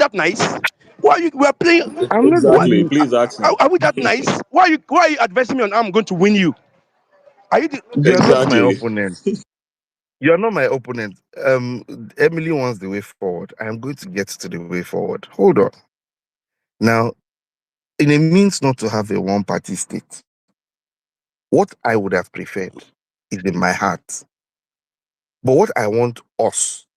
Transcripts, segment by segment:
that nice? We are playing? I'm not What Exactly. being. Please ask him. are we that nice? Why are you advising me on how I'm going to win you? Are you? You're not my Exactly. opponent. You're not my opponent. Emily wants the way forward. I am going to get to the way forward. Hold on. Now, it means not to have a one-party state. What I would have preferred is in my heart. But what I want us,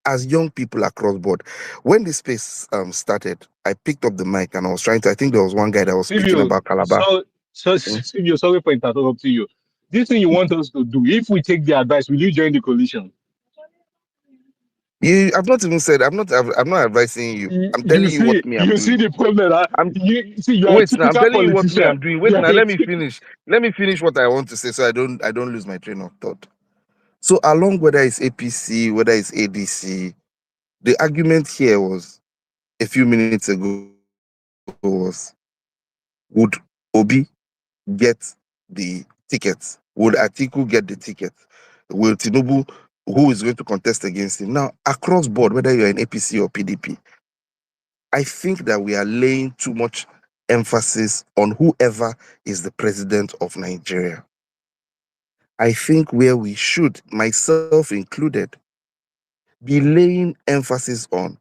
as young people across board, when this space started, I picked up the mic and I was trying to. I think there was one guy that was speaking Silvio, about Calabar. Silvio, sorry for interrupting you. This thing you want us to do, if we take the advice, will you join the coalition? I've not even said. I'm not advising you. I'm telling you what me I'm You see doing. the problem. I'm You see, you are a Wait now. I'm typical telling you what me politician. I'm doing. You Wait are now. a Let me finish. Let me finish what I want to say, so I don't lose my train of thought. So along whether it's APC, whether it's ADC, the argument here was a few minutes ago was, would Obi get the tickets? Would Atiku get the ticket? Will Tinubu, who is going to contest against him? Now, across board, whether you're in APC or PDP, I think that we are laying too much emphasis on whoever is the president of Nigeria. I think where we should, myself included, be laying emphasis on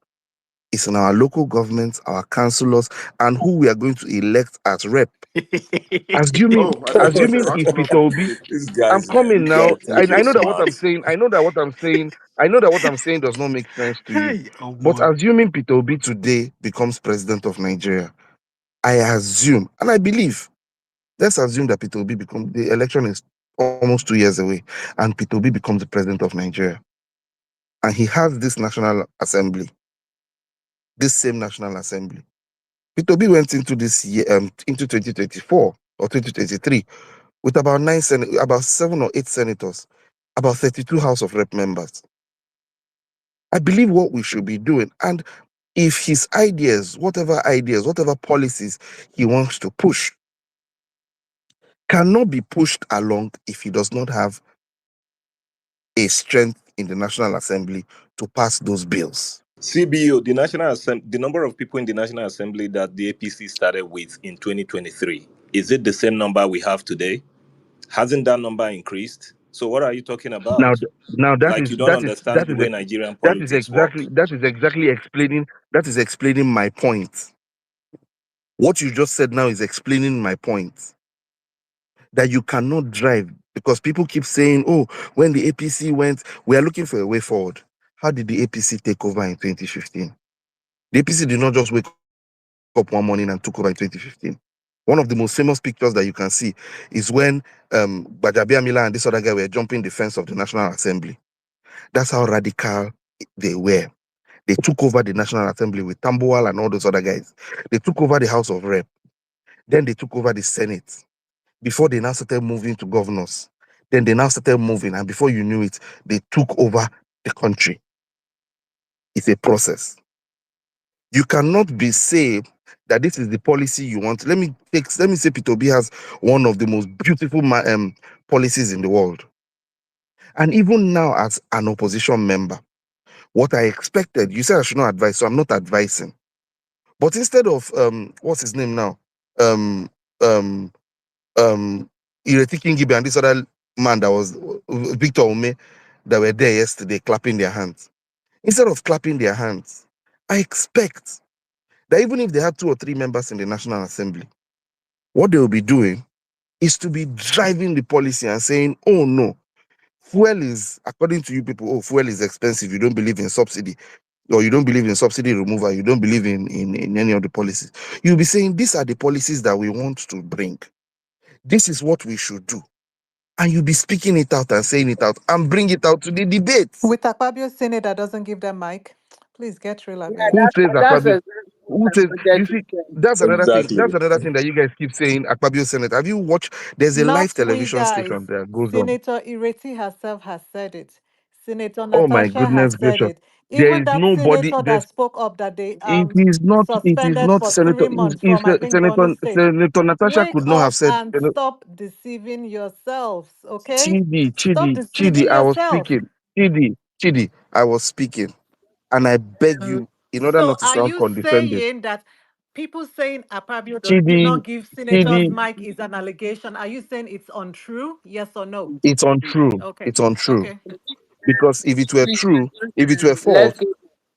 is on our local governments, our councillors, and who we are going to elect as rep. Assuming Oh, I thought you were it's coming Peter up. Obi, These I'm guys, man. coming You guys now. think I you're know that what smart. I'm saying. I know that what I'm saying. I know that what I'm saying does not make sense to you. Hey, oh But boy. assuming Peter Obi today becomes president of Nigeria, I assume and I believe. Let's assume that Peter Obi becomes the election is almost 2 years away, and Peter Obi becomes the president of Nigeria, and he has this national assembly, this same national assembly. Peter Obi went into this year, into 2024 or 2023, with about about 7 or 8 senators, about 32 House of Rep members. I believe what we should be doing, and if his ideas, whatever policies he wants to push, cannot be pushed along if he does not have a strength in the National Assembly to pass those bills. CBO, the National Assembly, the number of people in the National Assembly that the APC started with in 2023, is it the same number we have today? Hasn't that number increased? So what are you talking Now, about? now that Like is you don't understand the way Nigerian politics work. that is explaining my point. What you just said now is explaining my point. That you cannot drive because people keep saying, "Oh, when the APC went, we are looking for a way forward." How did the APC take over in 2015? The APC did not just wake up one morning and took over in 2015. One of the most famous pictures that you can see is when Gbajabiamila and this other guy were jumping the fence of the National Assembly. That's how radical they were. They took over the National Assembly with Tambuwal and all those other guys. They took over the House of Rep. Then they took over the Senate. Before they now started moving to governors. Then they now started moving, and before you knew it, they took over the country. It's a process. You cannot be saying that this is the policy you want. Let me say Peter Obi has one of the most beautiful policies in the world. And even now, as an opposition member, what I expected, you said I should not advise, so I'm not advising. But instead of what's his name now? Um Ireti Kingibe and this other man that was Victor Ume that were there yesterday clapping their hands. Instead of clapping their hands, I expect that even if they had 2 or 3 members in the National Assembly, what they will be doing is to be driving the policy and saying, oh no, fuel is, according to you people, oh, fuel is expensive, you don't believe in subsidy, or you don't believe in subsidy removal, you don't believe in any of the policies. You'll be saying, these are the policies that we want to bring. This is what we should do. And you'll be speaking it out and saying it out and bring it out to the debate. With Akpabio Senate that doesn't give them mic, please get real. Yeah, Who says that's Akpabio? Who says? exactly You see, that's another thing. Exactly. That's another thing that you guys keep saying. Akpabio Senate. Have you watched? There's a live Not we television guys. station that goes on. Senator Ireti herself has said it. Senator Oh my Natasha goodness has said gracious! it. There Even is that nobody. senator There's. that spoke up that they It is not. It is suspended not for Senator. 3 months from I think Senator. Borno State. Senator Natasha Wake could not have up said. and stop deceiving yourselves, okay? Chidi, Stop Chidi, Chidi. deceiving I was yourself. speaking. Chidi, I was speaking, and I beg you in order So not to are sound you condescending. saying that people saying Akpabio did Chidi, not give senators Chidi, mic is an allegation? Are you saying it's untrue? Yes or no? it's untrue. Okay. It's untrue. Okay. Because if it were Please, true, if it were false, let's give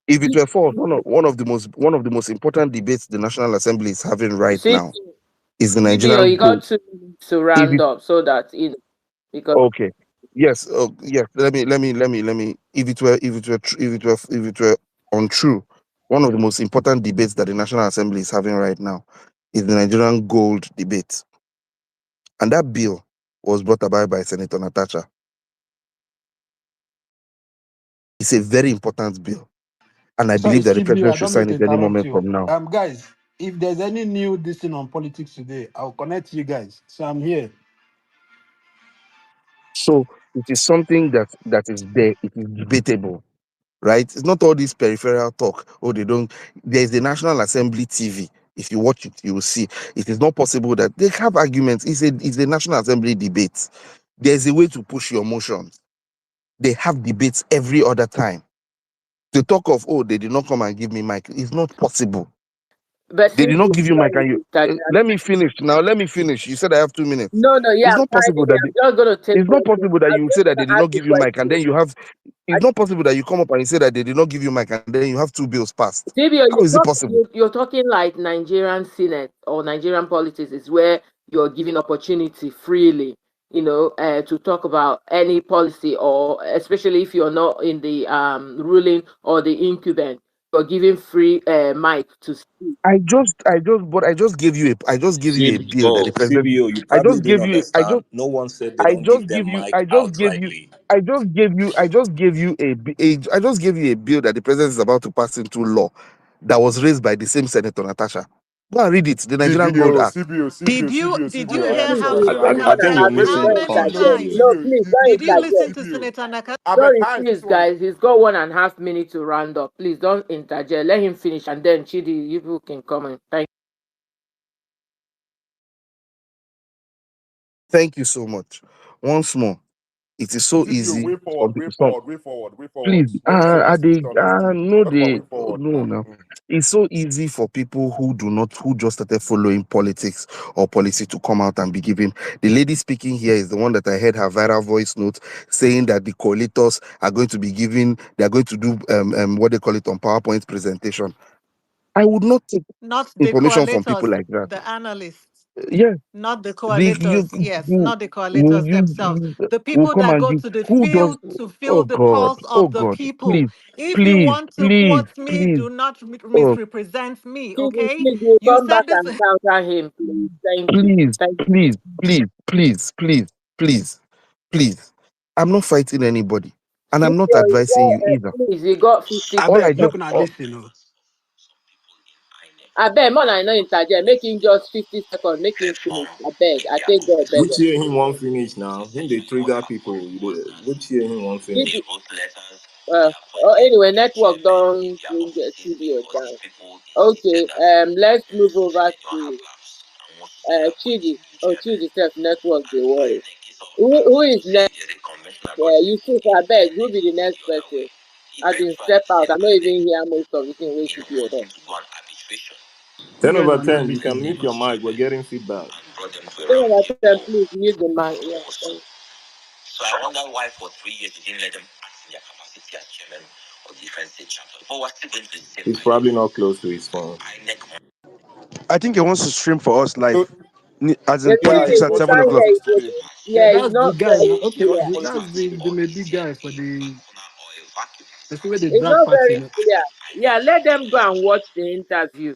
if it were false, one of the most important debates the National Assembly is having right see now is the CBO, Nigerian you got goal. 2 minutes to If round it up so that because okay, yes, yes. Let me. If it were untrue, one of the most important debates that the National Assembly is having right now is the Nigerian gold debate, and that bill was brought about by Senator Natasha. It's a very important bill, and I Sorry, believe that the Steve, president I should don't mean sign to it any interrupt moment you. from now. Guys, if there's any new this thing on politics today, I'll connect you guys. So I'm here. So it is something that is there. It is debatable, right? It's not all this peripheral talk. Oh, they don't. There's the National Assembly TV. If you watch it, you will see it is not possible that they have arguments. It's a National Assembly debate. There's a way to push your motions. They have debates every other time. To talk of, oh, they did not come and give me mic, it's not possible. but They did not CBO, give you mic, and you let me finish now. Let me finish. You said I have 2 minutes. no, yeah, It's not possible finally, that I'm just gonna take it's not questions. possible that I'm you just say that they gonna did ask not the give you mic, and then question. you have. It's not possible that you come up and you say that they did not give you mic, and then you have 2 bills passed. CBO, How is it possible? you're talking like Nigerian Senate or Nigerian politics is where you're giving opportunity freely, to talk about any policy, or especially if you're not in the ruling or the incumbent, you're giving free mic to speak. I just gave you a bill that the president. CBO, you I probably just didn't gave you. understand. No one said they I don't give just them give you. mic I just gave you. outrightly. I just gave you a bill that the president is about to pass into law, that was raised by the same Senator Natasha. Go and read it. The Nigerian Gold CBO, Act. CBO, Did CBO, you CBO, did CBO. you No, hear please, how you've she I, gone I on think and you're campaigned? have missing How the don't many punch, interject. times? CBO. No, please don't Did you interject. listen to CBO. Senator Nakasone? I'm a Sorry, time please, this one. guys. He's got 1.5 minutes to round up. Please don't interject. Let him finish, and then Chidi, you people can comment. Thank Thank you so much. Once more, it is so CBO, easy. way forward, way Some forward, way forward, way forward. please, Let's finish on this thing. no, Talk about they way forward no now. no. It's so easy for people who just started following politics or policy to come out and be giving. The lady speaking here is the one that I heard her viral voice note saying that the collators are going to be giving. They are going to do what they call it on PowerPoint presentation. I would not take Not the information from people coalitions, like that. the analysts. Yes, Not the the you coalitions, yes, who not the will coalitions themselves. you The will people come that and go give, to the who does. field to Oh feel the God, pulse oh of the God, people. please, If you please, want to please, quote me, please. do not Oh, misrepresent me, you. Chidi, okay? please, we'll You come back said this. and counter him, please. Thank you. please, Thank you. please, please, please, please, please, please. I'm not fighting anybody, and I'm not CBO, advising you either. please, you got 50 I All I beg, just, make una all, listen. Oh. I beg, more than no interject. Make him just 50 seconds. Make him finish. I beg. I take God, beg. Which year him won't finish now? Him they trigger people. Which year him won't finish? Anyway, network don't bring the studio down. Okay, let's move over to Chidi. Oh, Chidi self network, they worry. Who is next? Yusuf, I beg, who be the next person? As in step out. I don't even hear most of the thing where CBO talk. 10 You guys over are not 10. You can listening. mute your mic. We're getting feedback. Please mute the mic. Yeah, thank He's probably not close to his phone. I think he wants to stream for us So live, as in you. yeah, politics he's at We watching 7 can't o'clock. hear politics you. today. Yeah, Yeah, it's that's the not guy now. very He Okay, clear. watch that's politics today. the maybe guy for the way they It's drag not party very now. clear. Yeah, let them go and watch the interview.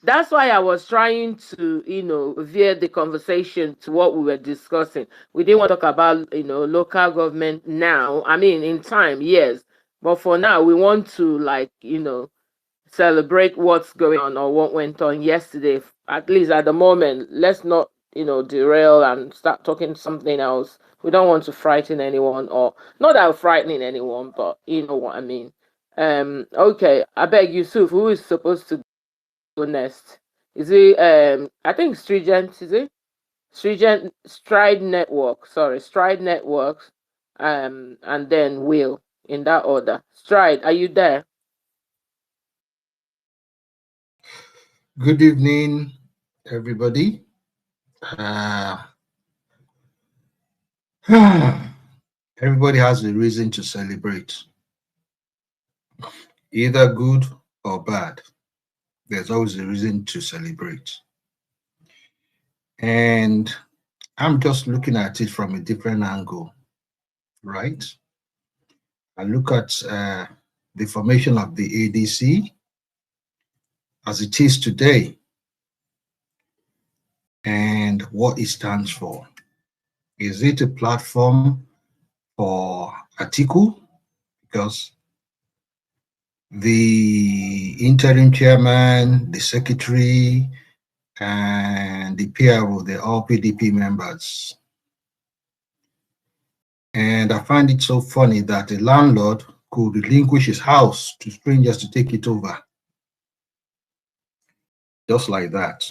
That's why I was trying to, veer the conversation to what we were discussing. We didn't want to talk about, local government now. I mean, in time, yes. But for now, we want to, like, celebrate what's going on or what went on yesterday. At least at the moment, let's not, derail and start talking something else. We don't want to frighten anyone, or not that we're frightening anyone, but you know what I mean. Okay, I beg Yusuf, who is supposed to go next? Is it I think Stringent, is it? Stringent Stride Network, sorry, Stride Networks, and then Will in that order. Stride, are you there? Good evening, everybody. Everybody has a reason to celebrate, either good or bad. There's always a reason to celebrate. And I'm just looking at it from a different angle, right? I look at the formation of the ADC as it is today and what it stands for. Is it a platform for Atiku? Because the interim chairman, the secretary, and the PRO, they're all PDP members. And I find it so funny that a landlord could relinquish his house to strangers to take it over. Just like that.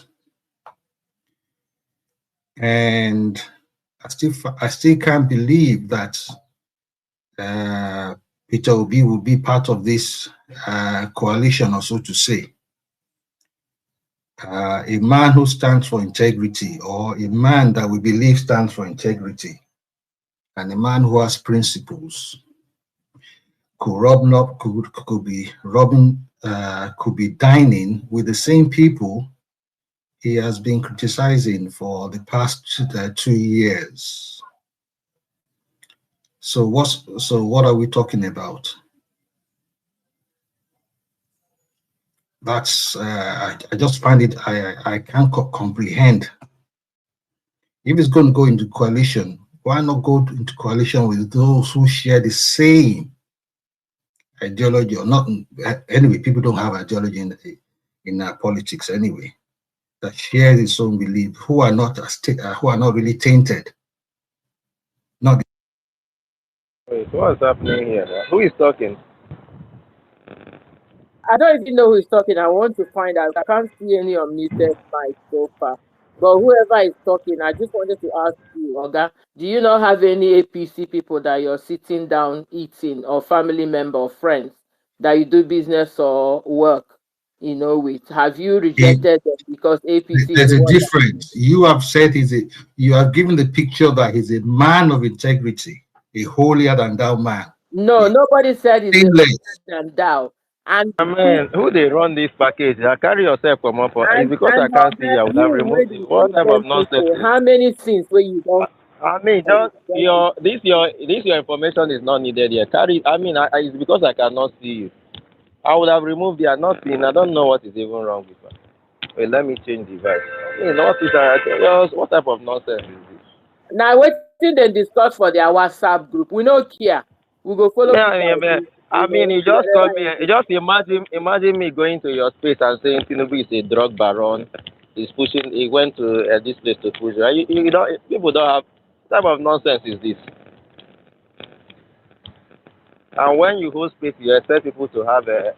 And I still can't believe that Peter Obi will be part of this coalition, or so to say. A man who stands for integrity, or a man that we believe stands for integrity, and a man who has principles, could be dining with the same people he has been criticizing for the past 2 years. So what are we talking about? That's I just find it, I can't comprehend. If it's going to go into coalition, why not go into coalition with those who share the same ideology? Or not anyway, people don't have ideology in politics anyway, that share its own belief, who are not really tainted. Not Wait, what's happening here? Who is talking? I don't even know who is talking. I want to find out. I can't see any unmuted mic so far. But whoever is talking, I just wanted to ask you, Oga, do you not have any APC people that you're sitting down eating, or family member or friends that you do business or work, with? Have you rejected them because APC is There's the a one that... difference. You have said you have given the picture that he's a man of integrity, a holier than thou man. No, nobody said he's a man than thou. And I mean, who they run this package? Carry yourself from up. It's because I can't see you. I would have you wey removed be it. What type of innocent nonsense people, is how many things where you don't... I mean, just your information is not needed here. Carry. I mean, it's because I cannot see you. I would have removed it. Nothing. I don't know what is even wrong with her. Wait, let me change device. What type of nonsense is this? Now wetin dem discuss for their WhatsApp group, we no care. We go follow people. You just come here. Just imagine me going to your space and saying Tinubu is a drug baron. He's pushing. He went to this place to push. You don't. People don't have. What type of nonsense is this? And when you host space, you expect people to have a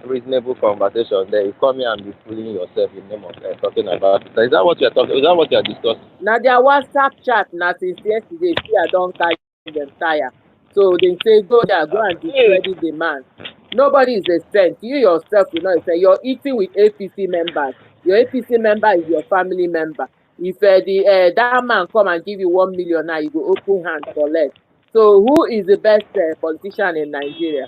reasonable conversation. There, you come here and be fooling yourself in the name of talking about it. Is that what you're talking? Is that what you're discussing? Now their WhatsApp chat, na since yesterday, see I don't carry them tire. So they say go there, go and discredit the man. Nobody is a saint. You yourself, say you're eating with APC members. Your APC member is your family member. If that man come and give you 1 million now, you go open hand for less. So who is the best politician in Nigeria?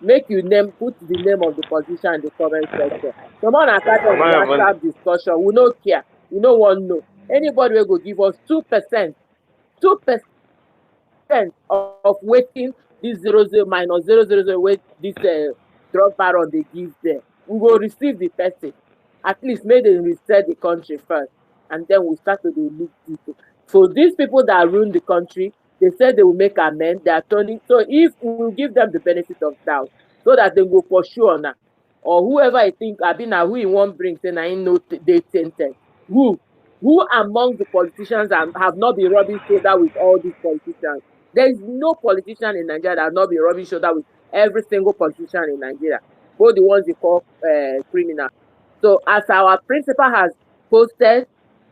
Make you put the name of the politician in the comment section. Come on and start on the WhatsApp discussion. We no care. We no want know. Anybody will go give us 2%, 2% of waiting this 00 minus 000 wait this drug baron they give there. We will receive the person. At least make them reset the country first, and then we start to look people. So these people that ruin the country, they said they will make amends. They are turning. So if we will give them the benefit of doubt, so that they go pursue on her, or whoever I think Abina who he won't bring, say I know they tainted. Who among the politicians have not been rubbing shoulder with all these politicians? There is no politician in Nigeria that has not been rubbing shoulder with every single politician in Nigeria, both the ones you call criminal. So as our principal has posted,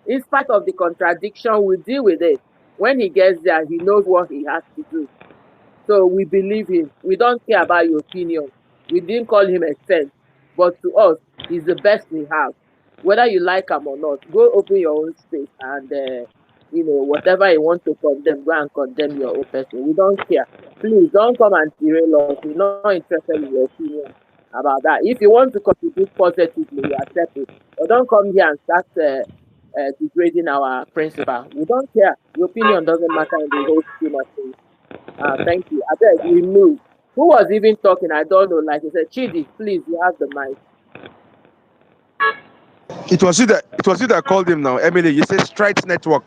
in spite of the contradiction, we deal with it. When he gets there, he knows what he has to do. So we believe him. We don't care about your opinion. We didn't call him a saint, but to us, he's the best we have. whether you like them or not, go open your own space and whatever you want to condemn, go and condemn your own person. We don't care. Please don't come and derail us. We're not interested in your opinion about that. If you want to contribute positively, we accept it. But don't come here and start degrading our principal. We don't care. Your opinion doesn't matter in the whole scheme of things. Thank you. I beg, remove. Who was even talking? I don't know. Like I said, Chidi, please, you have the mic. It was you that called him now, Emily. You say Strides Network.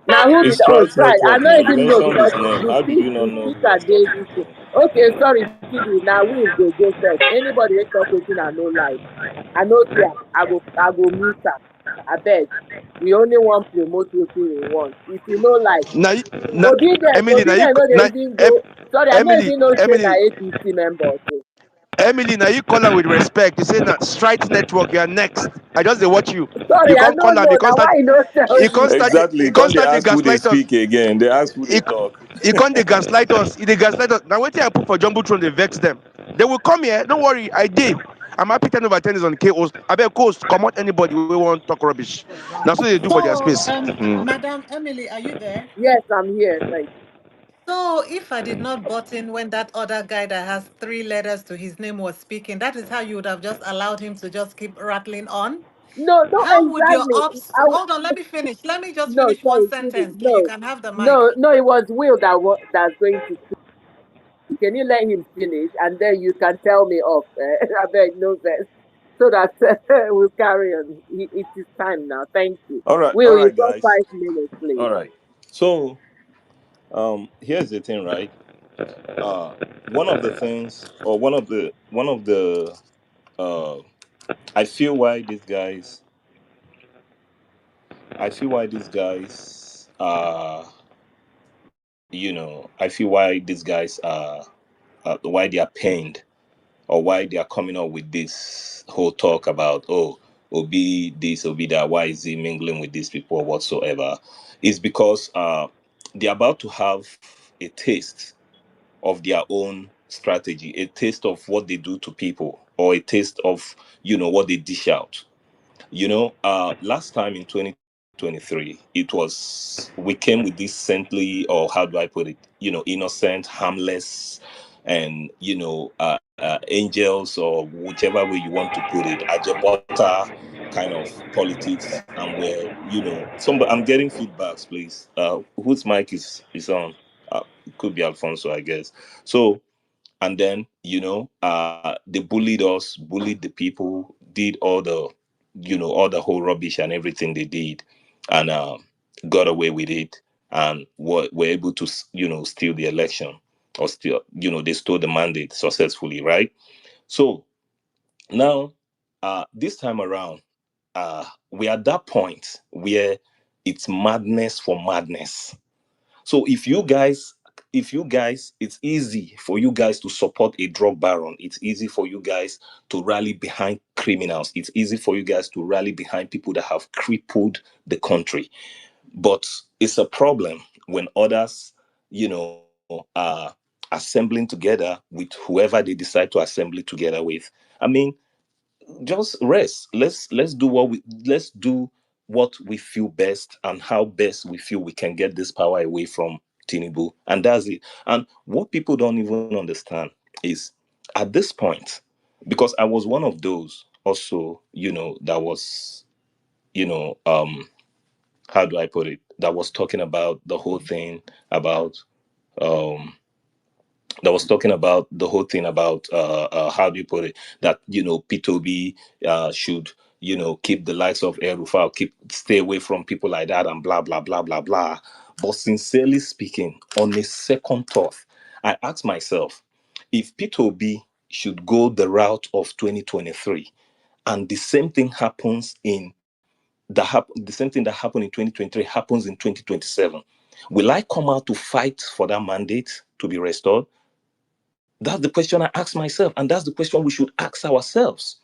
Now who be It's the oh Strides right? I Network now. don't You even know mentioned because his name. How did you not the know who speaker was gave talking? this thing. Okay, sorry, Chidi. Now we go go first. Anybody wey talk wetin I no like, I no care. I go mute her. I beg. We only want promote wetin we want. If you no like, Now, now Emily, now you, no dey now, even go. Sorry, I no Emily, even know say na Emily, APC members. Emily. Now you call her with respect. You say that Strides Network. You are next. I just dey watch you. Sorry, You I can't no call her. know. You Now can't start. why you no tell You me? can't start. Exactly. You can't Can't they start the ask who they gaslight us. speak again? They ask who they You, talk. you can't the gaslight us. You the gaslight us. Now wait till I put for Jumbotron. They vex them. They will come here. Don't worry. I did. I'm happy 10/10 is on K host. I bet coast come out anybody we want talk rubbish. That's what they do for their So, space. Madam Emily, are you there? Yes, I'm here. Thank you. So, if I did not butt in when that other guy that has three letters to his name was speaking, that is how you would have just allowed him to just keep rattling on? No, no, How would your exactly. ops hold on? Let me finish. Let me just No, finish one sorry, Chidi. sentence. Then you No, can have the mic. no, it was Will that's going to speak. Can you let him finish and then you can tell me off? I beg, no verse, so that we'll carry on. It is time now. Thank you. All Will, you right, got guys. 5 minutes, please. All right. So, here's the thing, right? One of the things, or one of the, uh, I feel why these guys, I feel why these guys, I feel why these guys why they are pained, or why they are coming up with this whole talk about, oh, Obi this, Obi that, why is he mingling with these people or whatsoever, is because they're about to have a taste of their own strategy, a taste of what they do to people, or a taste of what they dish out. Last time in 2023, we came with this saintly, or how do I put it, innocent, harmless, and angels, or whichever way you want to put it, ajebota kind of politics. And where, somebody, I'm getting feedbacks, please. Whose mic is on? It could be Alfonso, I guess. So, and then they bullied the people, did all the whole rubbish and everything they did, and got away with it, and were able to steal the election, or still, they stole the mandate successfully, right? So now, this time around, we're at that point where it's madness for madness. So if you guys, it's easy for you guys to support a drug baron. It's easy for you guys to rally behind criminals. It's easy for you guys to rally behind people that have crippled the country. But it's a problem when others, are assembling together with whoever they decide to assemble together with. I mean, just rest. Let's do what we feel best, and how best we feel we can get this power away from Tinubu, and that's it. And what people don't even understand is, at this point, because I was one of those also, that was, you know um how do I put it, that was talking about the whole thing about, um how do you put it, that P2B should keep the likes of Erufal, stay away from people like that, and blah blah blah blah blah. But sincerely speaking, on a second thought, I asked myself, if P2B should go the route of 2023, and the same thing that happened in 2023 happens in 2027, will I come out to fight for that mandate to be restored? That's the question I ask myself, and that's the question we should ask ourselves.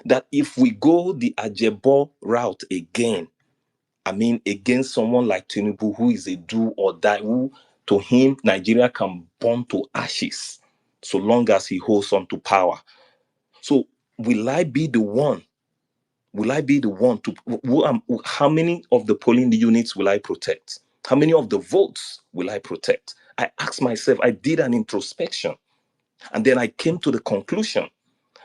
That if we go the Ajebo route again, I mean, against someone like Tinubu, who is a do or die, who to him Nigeria can burn to ashes so long as he holds on to power. So will I be the one Will I be the one to how many of the polling units will I protect? How many of the votes will I protect? I asked myself, I did an introspection, and then I came to the conclusion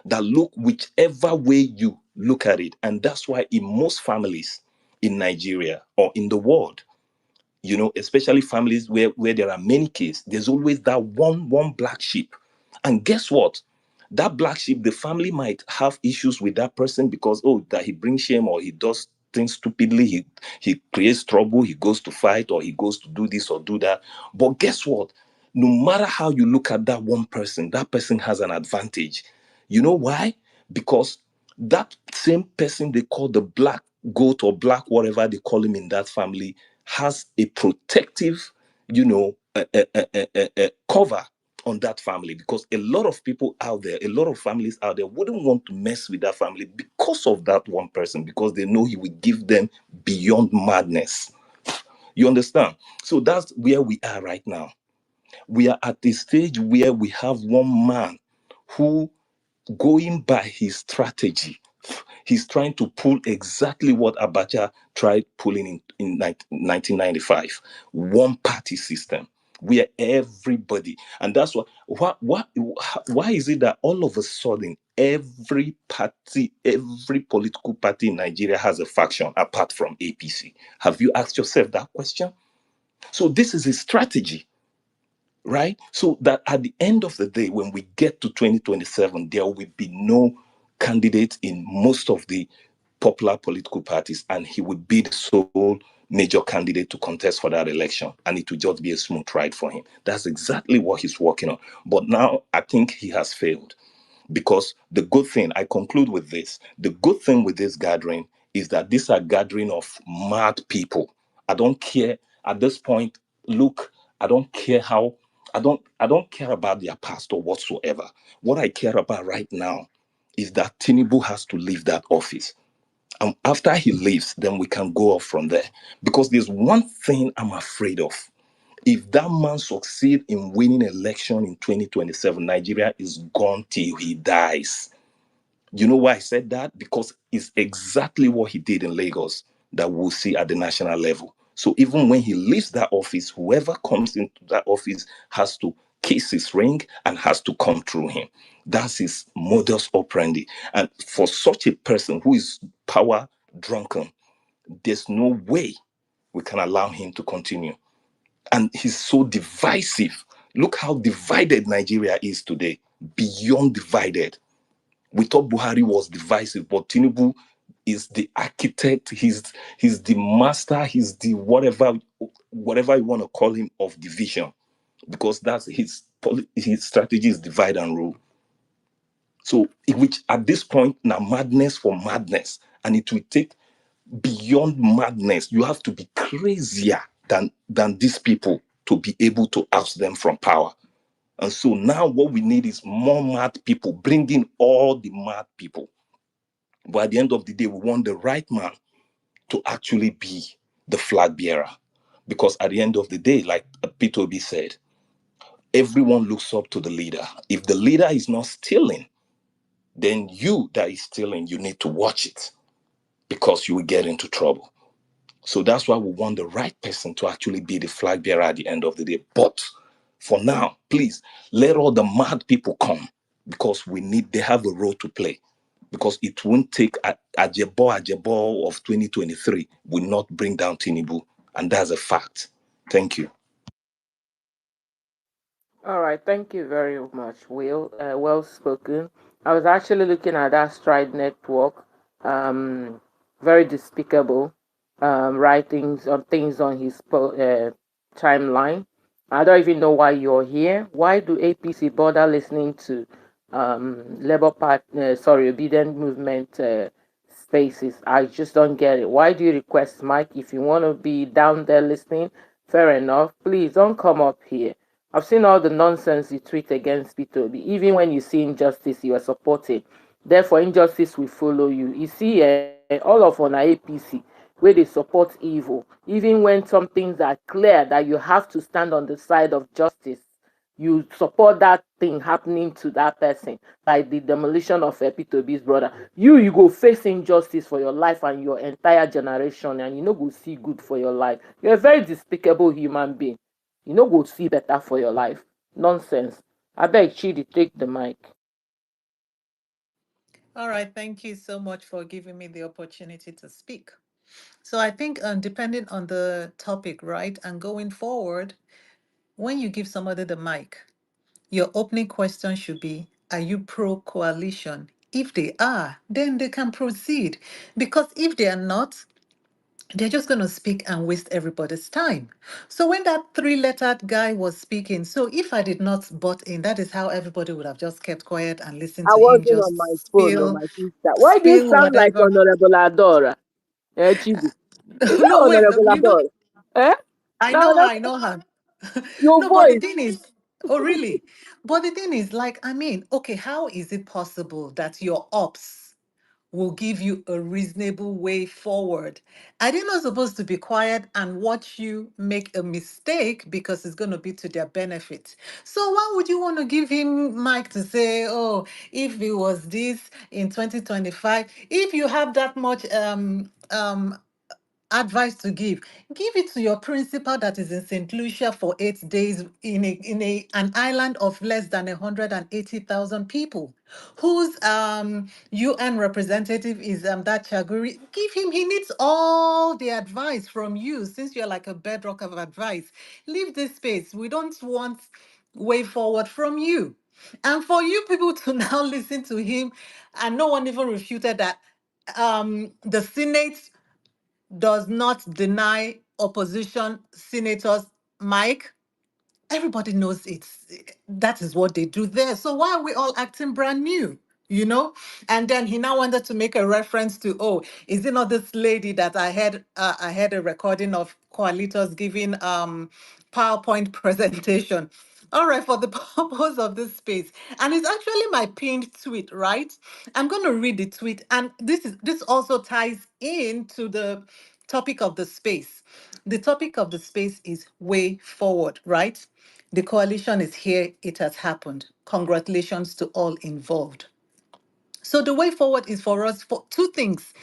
that look, whichever way you look at it, and that's why in most families in Nigeria or in the world, especially families where there are many kids, there's always that one black sheep. And guess what? That black sheep, the family might have issues with that person because that he brings shame or he does things stupidly, he creates trouble, he goes to fight or he goes to do this or do that. But guess what? No matter how you look at that person has an advantage. You know why? Because that same person they call the black goat or black whatever they call him in that family has a protective, cover on that family, because a lot of people out there, a lot of families out there wouldn't want to mess with that family because of that one person, because they know he will give them beyond madness. You understand? So that's where we are right now. We are at a stage where we have one man who, going by his strategy, he's trying to pull exactly what Abacha tried pulling in 1995, one party system where everybody, and that's why is it that all of a sudden every political party in Nigeria has a faction apart from APC? Have you asked yourself that question? So this is a strategy, right? So that at the end of the day, when we get to 2027, there will be no candidate in most of the popular political parties, and he would be the sole major candidate to contest for that election, and it will just be a smooth ride for him. That's exactly what he's working on. But now I think he has failed. Because the good thing, I conclude with this, the good thing with this gathering is that these are gathering of mad people. I don't care at this point. Look, I don't care how, I don't care about their past or whatsoever. What I care about right now is that Tinubu has to leave that office. And after he leaves, then we can go off from there. Because there's one thing I'm afraid of. If that man succeed in winning election in 2027, Nigeria is gone till he dies. You know why I said that? Because it's exactly what he did in Lagos that we'll see at the national level. So even when he leaves that office, whoever comes into that office has to kiss his ring and has to come through him. That's his modus operandi. And for such a person who is power drunken, there's no way we can allow him to continue. And he's so divisive. Look how divided Nigeria is today, beyond divided. We thought Buhari was divisive, but Tinubu is the architect. He's the master. He's the whatever you want to call him, of division, because that's his strategy is divide and rule. So, which at this point now madness for madness, and it will take beyond madness. You have to be crazier than these people to be able to oust them from power. And so now what we need is more mad people, bring in all the mad people. But at the end of the day, we want the right man to actually be the flag bearer. Because at the end of the day, like P2B said, everyone looks up to the leader. If the leader is not stealing, then you that is stealing, you need to watch it, because you will get into trouble. So that's why we want the right person to actually be the flag bearer at the end of the day. But for now, please let all the mad people come, because they have a role to play. Because it won't take Ajebo of 2023 will not bring down Tinubu. And that's a fact. Thank you. All right, thank you very much, Will. Well spoken. I was actually looking at that Stride Network. Um, Very despicable. Writings on things on his timeline. I don't even know why you're here. Why do APC bother listening to Labour Party? Obedient Movement spaces? I just don't get it. Why do you request Mike? If you want to be down there listening, fair enough. Please don't come up here. I've seen all the nonsense you tweet against P2B. Even when you see injustice, you are supporting. Therefore, injustice will follow you. You see, all of on APC, where they support evil, even when some things are clear that you have to stand on the side of justice. you support that thing happening to that person, like the demolition of Epitobi's brother, you go face injustice for your life and your entire generation, and you no go see good for your life. You're a very despicable human being. You no go see better for your life. Nonsense. I beg Chidi, take the mic. All right, thank you so much for giving me the opportunity to speak. So I think depending on the topic, right, and going forward, when you give somebody the mic, your opening question should be, are you pro coalition? If they are, then they can proceed. Because if they are not, they're just going to speak and waste everybody's time. So when that three-lettered guy was speaking, so if I did not butt in, that is how everybody would have just kept quiet and listened I to him wasn't on my just phone, or spill, my sister. Why do you spill sound like whatever. Honorable Adora? Eh, Chidi? Is it No, wait, Honorable you know, Adora? Eh? I Now know her, that's I know her. your No, but the voice. thing is, oh, really? But the thing is, like, I mean, okay, how is it possible that your ops will give you a reasonable way forward? Are they not supposed to be quiet and watch you make a mistake because it's going to be to their benefit? So why would you want to give him mic to say, oh, if it was this in 2025, if you have that much advice to give it to your principal that is in St. Lucia for 8 days in an island of less than 180,000 people, whose UN representative is that Chaguri. Give him, he needs all the advice from you, since you're like a bedrock of advice. Leave this space. We don't want way forward from you. And for you people to now listen to him, and no one even refuted that the Senate does not deny opposition senators mic. Everybody knows that is what they do there. So why are we all acting brand new? You know? And then he now wanted to make a reference to, oh, is it not this lady that I had a recording of coalitors giving PowerPoint presentation? All right, for the purpose of this space. And it's actually my pinned tweet, right? I'm going to read the tweet. And this also ties into the topic of the space. The topic of the space is way forward, right? The coalition is here. It has happened. Congratulations to all involved. So the way forward is for us for two things.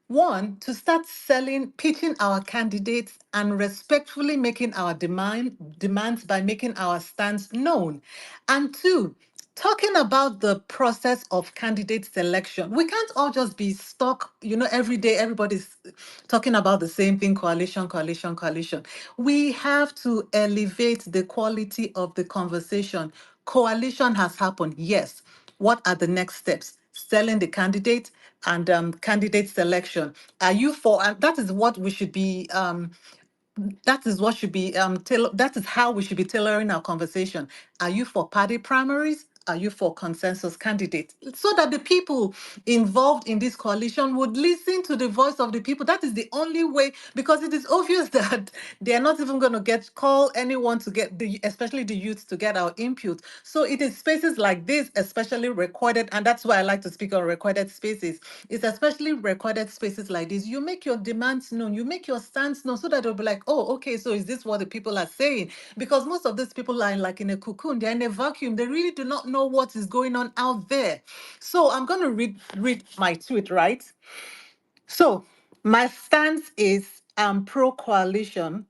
One, to start selling, pitching our candidates and respectfully making our demands by making our stance known. And two, talking about the process of candidate selection. We can't all just be stuck, every day everybody's talking about the same thing, coalition, coalition, coalition. We have to elevate the quality of the conversation. Coalition has happened, yes. What are the next steps? Selling the candidate and candidate selection. Are you for? And that is what we should be. That is what should be. That is how we should be tailoring our conversation. Are you for party primaries? Are you for consensus candidates? So that the people involved in this coalition would listen to the voice of the people. That is the only way, because it is obvious that they are not even going to call anyone to get especially the youth, to get our input. So it is spaces like this, especially recorded, and that's why I like to speak on recorded spaces. It's especially recorded spaces like this. You make your demands known, you make your stance known, so that they'll be like, oh, okay, so is this what the people are saying? Because most of these people are like in a cocoon, they're in a vacuum. They really do not know what is going on out there. So I'm going to read my tweet, right? So my stance is I'm pro coalition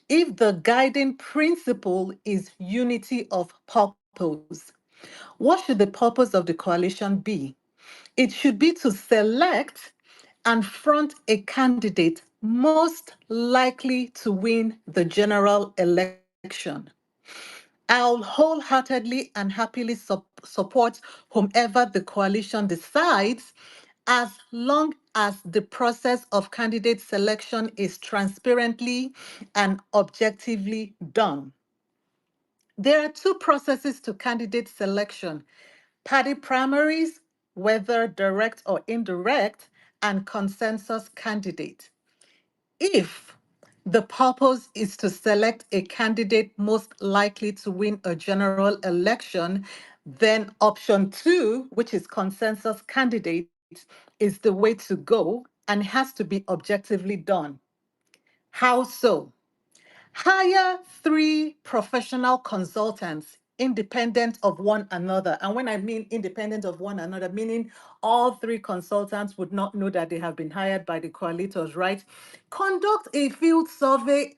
if the guiding principle is unity of purpose. What should the purpose of the coalition be? It should be to select and front a candidate most likely to win the general election. I'll wholeheartedly and happily support whomever the coalition decides, as long as the process of candidate selection is transparently and objectively done. There are two processes to candidate selection: party primaries, whether direct or indirect, and consensus candidate. If the purpose is to select a candidate most likely to win a general election, then option two, which is consensus candidate, is the way to go and has to be objectively done. How so? Hire three professional consultants, independent of one another. And when I mean independent of one another, meaning all three consultants would not know that they have been hired by the coalitors, right? Conduct a field survey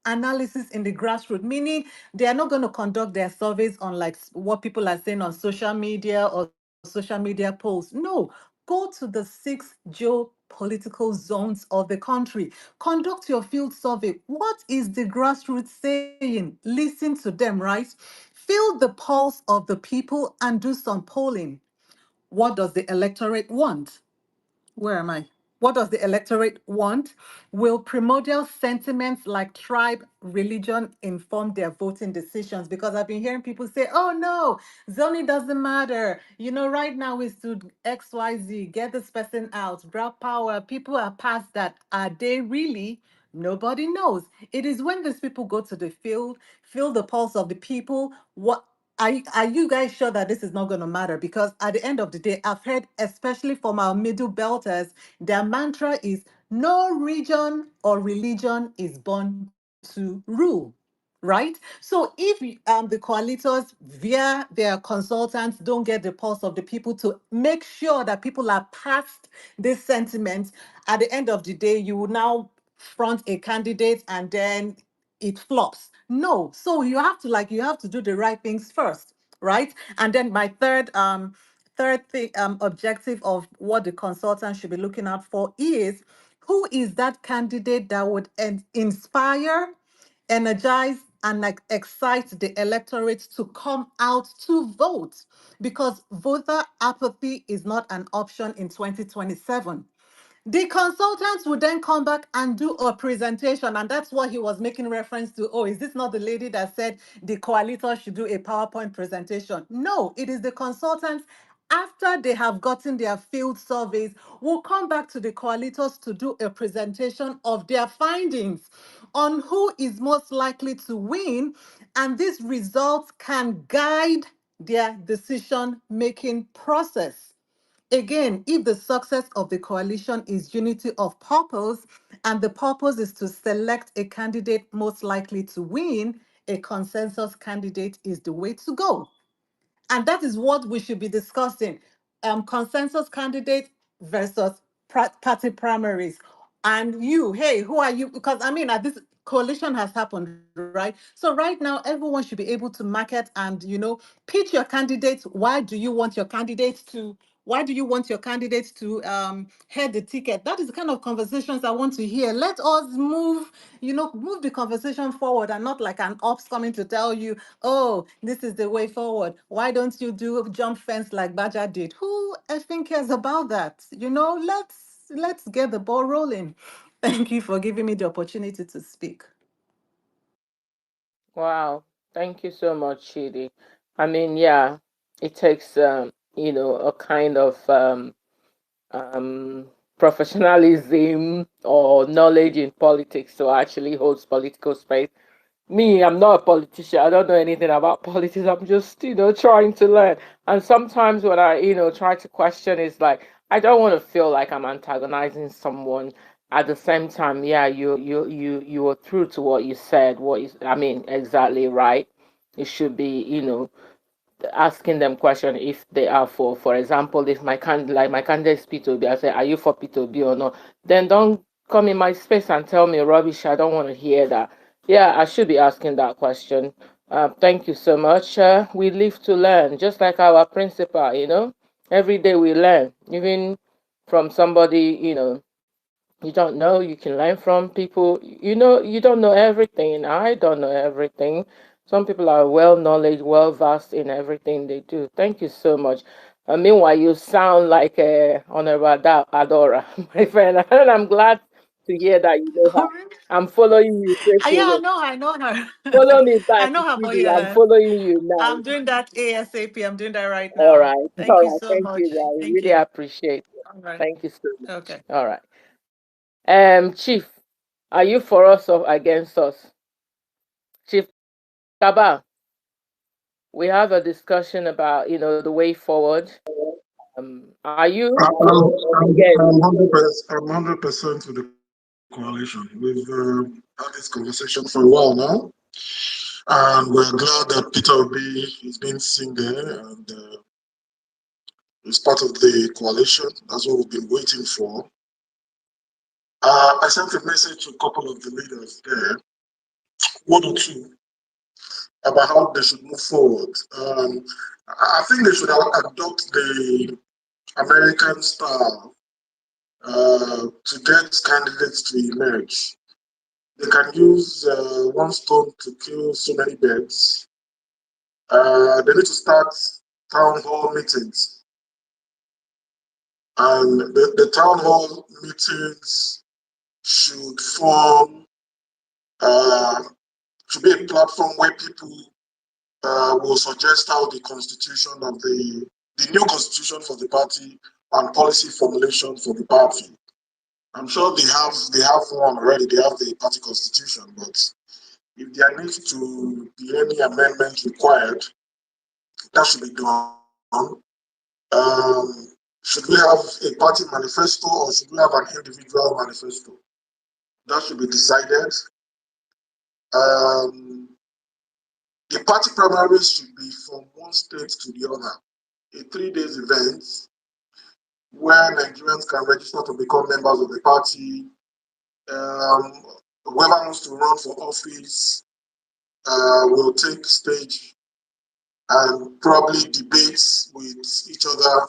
analysis in the grassroots, meaning they are not going to conduct their surveys on like what people are saying on social media or social media posts. No, go to the 6 geopolitical zones of the country. Conduct your field survey. What is the grassroots saying? Listen to them, right? Feel the pulse of the people and do some polling. What does the electorate want? Where am I? What does the electorate want? Will primordial sentiments like tribe, religion inform their voting decisions? Because I've been hearing people say, oh no, zoning doesn't matter. You know, right now is to XYZ, get this person out, grab power. People are past that. Are they really? Nobody knows. It is when these people go to the field, feel the pulse of the people. What are you guys sure that this is not going to matter? Because at the end of the day, I've heard, especially from our middle belters, their mantra is no region or religion is born to rule. Right? So if the coalitors via their consultants don't get the pulse of the people to make sure that people are past this sentiment, at the end of the day, you will now front a candidate and then it flops. No. So you have to do the right things first, right? And then my third thing objective of what the consultant should be looking out for is who is that candidate that would inspire, energize, and like excite the electorate to come out to vote, because voter apathy is not an option in 2027. The consultants would then come back and do a presentation, and that's what he was making reference to. Oh, is this not the lady that said the coalitor should do a PowerPoint presentation? No, it is the consultants, after they have gotten their field surveys, will come back to the coalitors to do a presentation of their findings on who is most likely to win, and these results can guide their decision-making process. Again, if the success of the coalition is unity of purpose, and the purpose is to select a candidate most likely to win, a consensus candidate is the way to go. And that is what we should be discussing. Consensus candidate versus party primaries. And you, hey, who are you? Because I mean, this coalition has happened, right? So right now, everyone should be able to market and, pitch your candidates. Why do you want your candidates to head the ticket? That is the kind of conversations I want to hear. Let us move the conversation forward, and not like an ops coming to tell you, oh, this is the way forward. Why don't you do jump fence like Baja did? Who effing cares about that? Let's get the ball rolling. Thank you for giving me the opportunity to speak. Wow. Thank you so much, Chidi. I mean, yeah, it takes a kind of um, professionalism or knowledge in politics to actually hold political space. Me, I'm not a politician. I don't know anything about politics. I'm just, trying to learn. And sometimes when I, try to question, it's like I don't want to feel like I'm antagonizing someone. At the same time, yeah, you were true to what you said. I mean, exactly right. It should be, asking them question if they are for example, if my candidate is P2B, I say, are you for P2B or not? Then don't come in my space and tell me rubbish. I don't want to hear that. Yeah, I should be asking that question. Thank you so much. We live to learn, just like our principal, every day we learn, even from somebody, you don't know. You can learn from people. You don't know everything. I don't know everything. Some people are well knowledge, well versed in everything they do. Thank you so much. Meanwhile, you sound like a Honorable Adora, my friend, and I'm glad to hear that you know her. I'm following you. Say Yeah, follow. I know her. Follow me I back, know her, but Chidi. I'm yeah, following you now. I'm doing that ASAP. I'm doing that right All now. right. Thank All you right. so Thank you. much. I Thank really you. appreciate it. All right. Thank you so much. Okay. All right. Chief, are you for us or against us? Chief Kaba, we have a discussion about, the way forward. Are you I'm, for or against? I'm 100%, I'm 100% with the coalition. We've had this conversation for a while now. And we're glad that Peter Obi is being seen there and is part of the coalition. That's what we've been waiting for. I sent a message to a couple of the leaders there, one or two, about how they should move forward. I think they should adopt the American style to get candidates to emerge. They can use one stone to kill so many birds. They need to start town hall meetings. And the town hall meetings should form, uh, should be a platform where people will suggest how the constitution of the new constitution for the party and policy formulation for the party. I'm sure they have one already. They have the party constitution, but if there needs to be any amendment required, that should be done. Should we have a party manifesto or should we have an individual manifesto? That should be decided. Um, the party primaries should be from one state to the other. A 3 days event where Nigerians can register to become members of the party. Um, Whoever wants to run for office will take stage and probably debates with each other.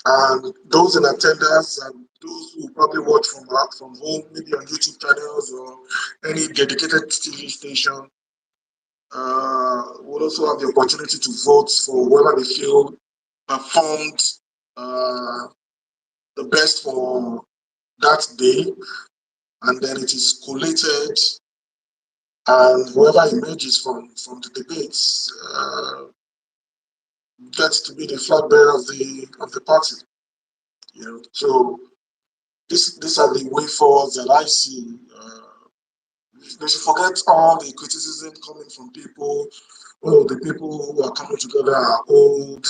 And those in attendance and those who probably watch from home, maybe on YouTube channels or any dedicated TV station, will also have the opportunity to vote for whoever they feel performed uh, the best for that day. And then it is collated, and whoever emerges from the debates gets to be the flag bearer of the party. You know, so these are the way forwards that I see. They should forget all the criticism coming from people. Oh, the people who are coming together are old.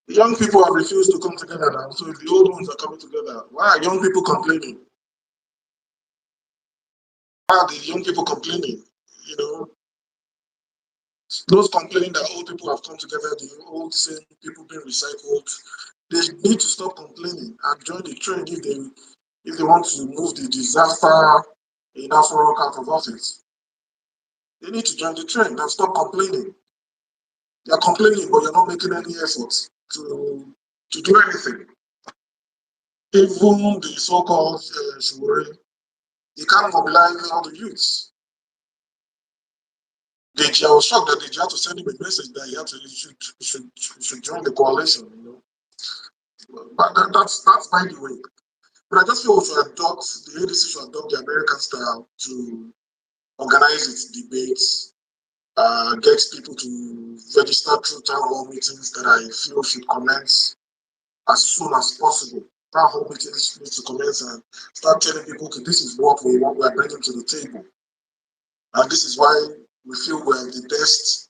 The young people have refused to come together now. So if the old ones are coming together, why are young people complaining? Why are the young people complaining? You know, those complaining that old people have come together, the old same people being recycled, they need to stop complaining and join the trend if they want to move the disaster in Afro out of office. They need to join the trend and stop complaining. You're complaining, but you're not making any effort to do anything. Even the so-called Shuri, you can't mobilize all the youths. I was shocked that they had to send him a message that he should join the coalition, you know. But that's by the way. But I just feel the ADC should adopt the American style to organize its debates, get people to register through town hall meetings that I feel should commence as soon as possible. Town hall meetings need to commence and start telling people, okay, this is what we are bringing to the table. And this is why we feel we're the best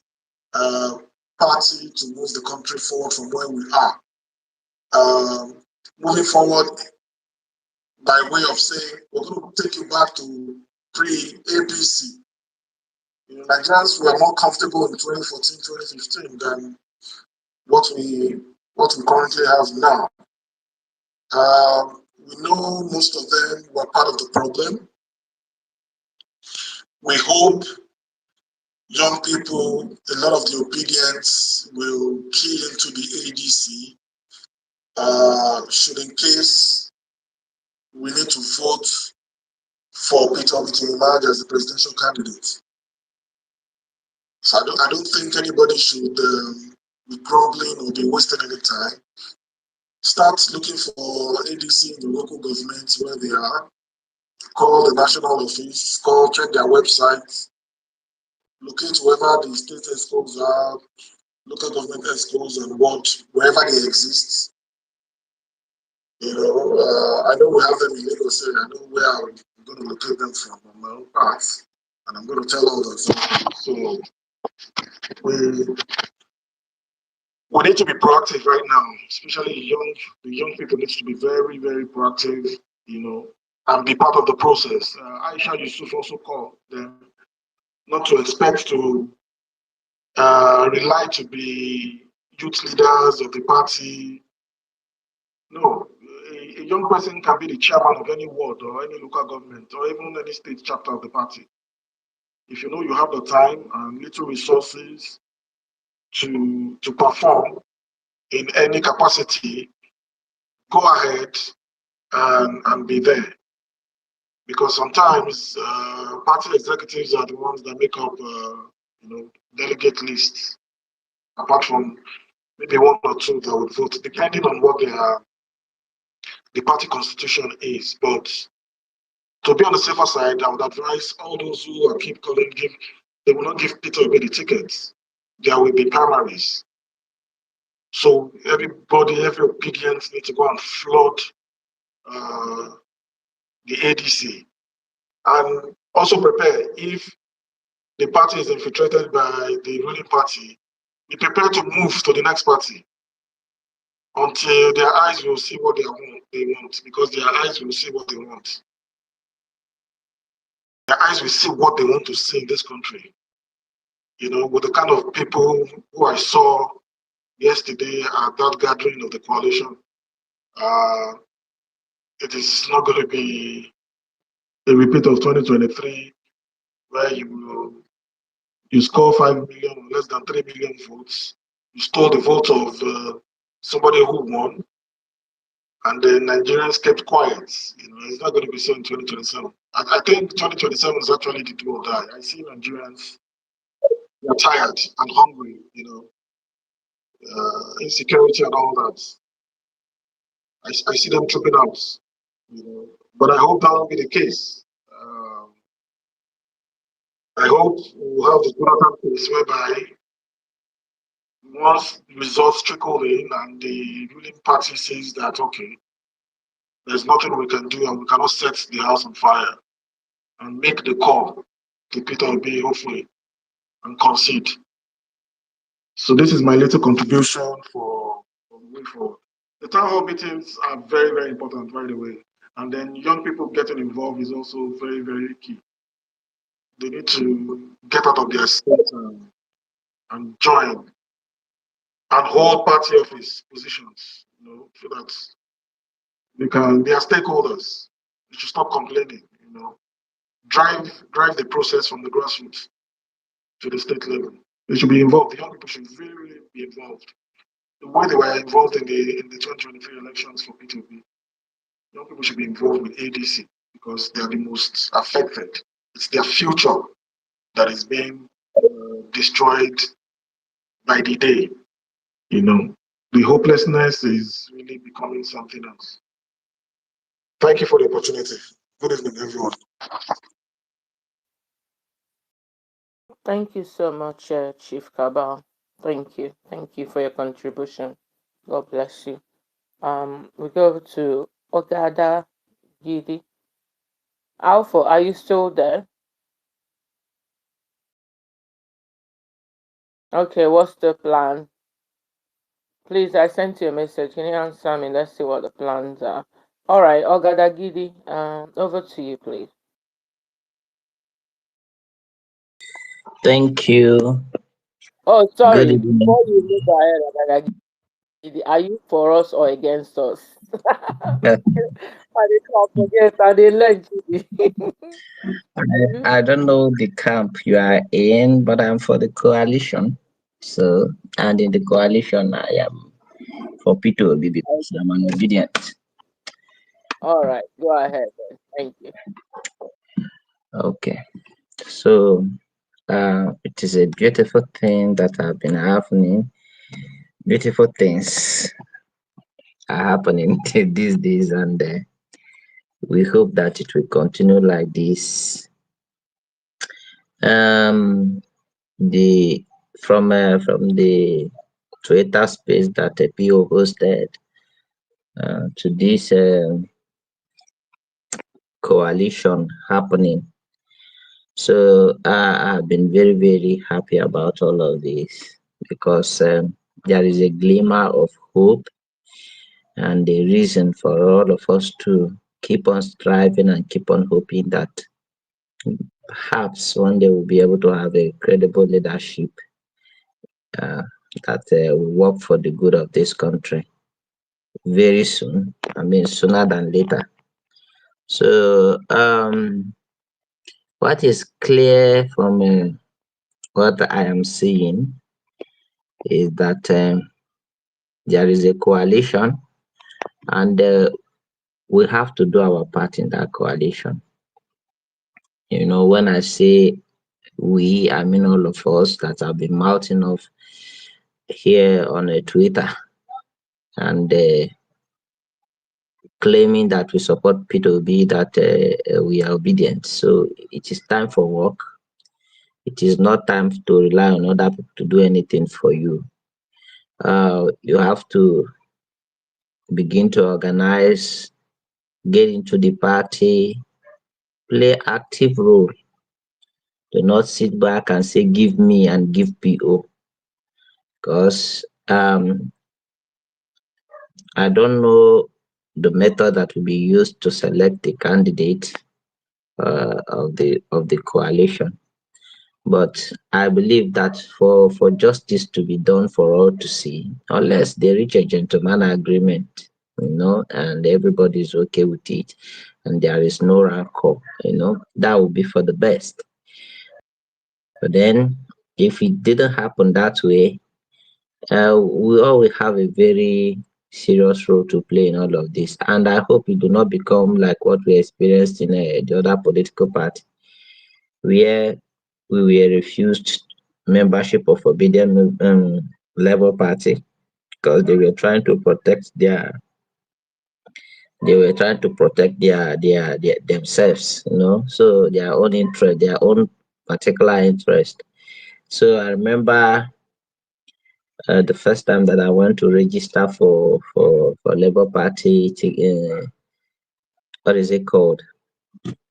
party to move the country forward from where we are. Moving forward by way of saying, we're going to take you back to pre-APC. You know, Nigerians were more comfortable in 2014, 2015 than what we currently have now. We know most of them were part of the problem. We hope young people, a lot of the obedience will key into the ADC. Should in case we need to vote for Peter Obi to emerge as the presidential candidate. So I don't think anybody should be grumbling or be wasting any time. Start looking for ADC in the local government where they are. Call the national office, check their website, locate wherever the state ESCOs are, local government ESCOs and wherever they exist. You know, I know we have them in Lagos, so I know where I'm going to locate them from on my own path, and I'm going to tell others. So we need to be proactive right now, especially the young people need to be very, very proactive, you know, and be part of the process. Aisha Yusuf also called them not to expect to rely to be youth leaders of the party. No, a young person can be the chairman of any ward or any local government or even any state chapter of the party. If you know you have the time and little resources to perform in any capacity, go ahead and be there. Because sometimes party executives are the ones that make up, delegate lists. Apart from maybe one or two that would vote, depending on what the party constitution is. But to be on the safer side, I would advise all those who are keep calling, they will not give Peter Obi the tickets. There will be primaries. So everybody, every obedient need to go and flood the ADC. And also prepare if the party is infiltrated by the ruling party, be prepared to move to the next party until their eyes will see what they want, because their eyes will see what they want. Their eyes will see what they want to see in this country. With the kind of people who I saw yesterday at that gathering of the coalition, it is not going to be a repeat of 2023 where you score 5 million or less than 3 million votes. You stole the vote of somebody who won, and the Nigerians kept quiet. It's not going to be so in 2027. I think 2027 is actually the do or die. I see Nigerians are tired and hungry, insecurity and all that. I see them trooping out, but I hope that will be the case. I hope we'll have the Jonathan case whereby once results trickle in and the ruling party says that, okay, there's nothing we can do and we cannot set the house on fire, and make the call to Peter Obi, hopefully, and concede. So this is my little contribution for the way forward. The town hall meetings are very, very important, by the way. And then young people getting involved is also very, very key. They need to get out of their seats and join and hold party office positions, so that they are stakeholders. They should stop complaining, drive the process from the grassroots to the state level. They should be involved. The young people should really, really be involved. The way they were involved in the 2023 elections for P2B, young people should be involved with ADC because they are the most affected. It's their future that is being destroyed by the day. The hopelessness is really becoming something else. Thank you for the opportunity. Good evening, everyone. Thank you so much, Chief Cabal. Thank you. Thank you for your contribution. God bless you. We go to Ogada Gidi. Alpha, are you still there? Okay, what's the plan? Please, I sent you a message. Can you answer me? Let's see what the plans are. All right, Ogada Gidi, over to you, please. Thank you. Oh, Good sorry. evening. Before you move ahead, Ogada Gidi, are you for us or against us? I didn't forget. I didn't learn. I don't know the camp you are in, but I'm for the coalition. So, and in the coalition, I am for P2B because I'm an obedient. All right, go ahead. Then. Thank you. Okay. So, it is a beautiful thing that have been happening. Beautiful things are happening these days, and we hope that it will continue like this. The from the Twitter space that the PO hosted to this coalition happening. So I've been very, very happy about all of this because there is a glimmer of hope and a reason for all of us to keep on striving and keep on hoping that perhaps one day we'll be able to have a credible leadership uh, that will work for the good of this country very soon. I mean, sooner than later. So, what is clear from what I am seeing is that there is a coalition, and we have to do our part in that coalition. You know, when I say we, I mean all of us that have been mouthing off here on Twitter and claiming that we support P2B, that we are obedient. So it is time for work. It is not time to rely on other people to do anything for you. You have to begin to organize, get into the party, play active role. Do not sit back and say give me and give PO, because I don't know the method that will be used to select the candidate of the coalition. But I believe that for justice to be done for all to see, unless they reach a gentleman agreement, and everybody is okay with it, and there is no rancor, that would be for the best. But then, if it didn't happen that way, we all will have a very serious role to play in all of this. And I hope it do not become like what we experienced in the other political party, where we were refused membership of Obedient Labour Party because they were trying to protect their themselves, so their own interest, their own particular interest. So I remember the first time that I went to register for Labour Party, what is it called?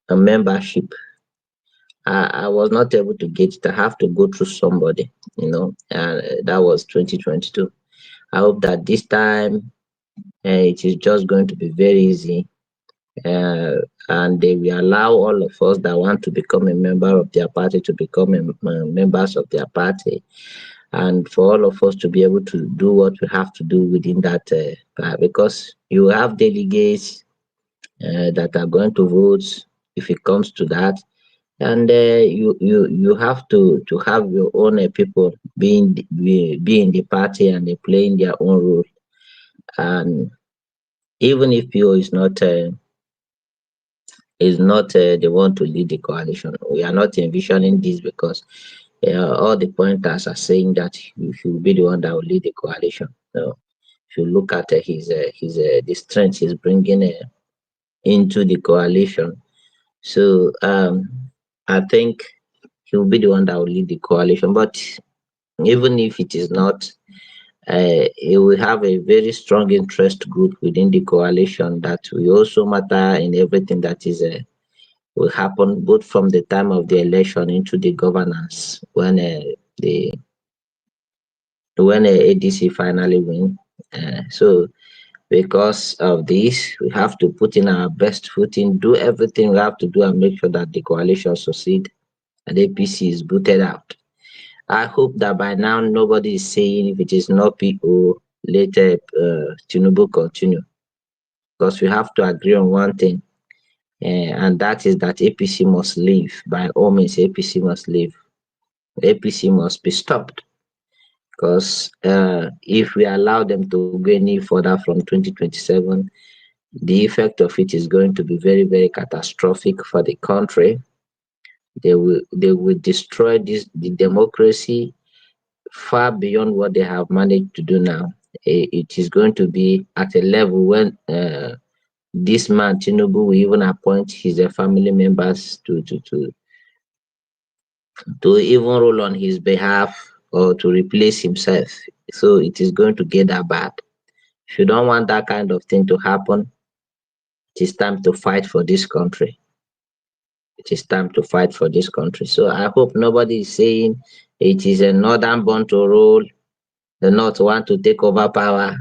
A membership. I was not able to get it. I have to go through somebody, and that was 2022. I hope that this time it is just going to be very easy, uh, and they will allow all of us that want to become a member of their party to become members of their party, and for all of us to be able to do what we have to do within that, because you have delegates that are going to vote if it comes to that, and you have to have your own people be in the party, and they playing their own role. And even if PO is not the one to lead the coalition, we are not envisioning this, because all the pointers are saying that he should be the one that will lead the coalition. So if you look at his the strength he's bringing into the coalition, so I think he will be the one that will lead the coalition. But even if it is not, he will have a very strong interest group within the coalition that will also matter in everything that is will happen, both from the time of the election into the governance, the when ADC finally win. So because of this, we have to put in our best foot in, do everything we have to do, and make sure that the coalition succeed and APC is booted out. I hope that by now nobody is saying if it is not PO, later Tinubu continue, because we have to agree on one thing, and that is that APC must leave. By all means, APC must leave. APC must be stopped, because if we allow them to go any further from 2027, the effect of it is going to be very, very catastrophic for the country. They will destroy the democracy far beyond what they have managed to do now. It is going to be at a level when this man Tinubu will even appoint his family members to even rule on his behalf or to replace himself. So it is going to get that bad. If you don't want that kind of thing to happen, it is time to fight for this country. It is time to fight for this country. So I hope nobody is saying it is a northern born to rule, the north want to take over power.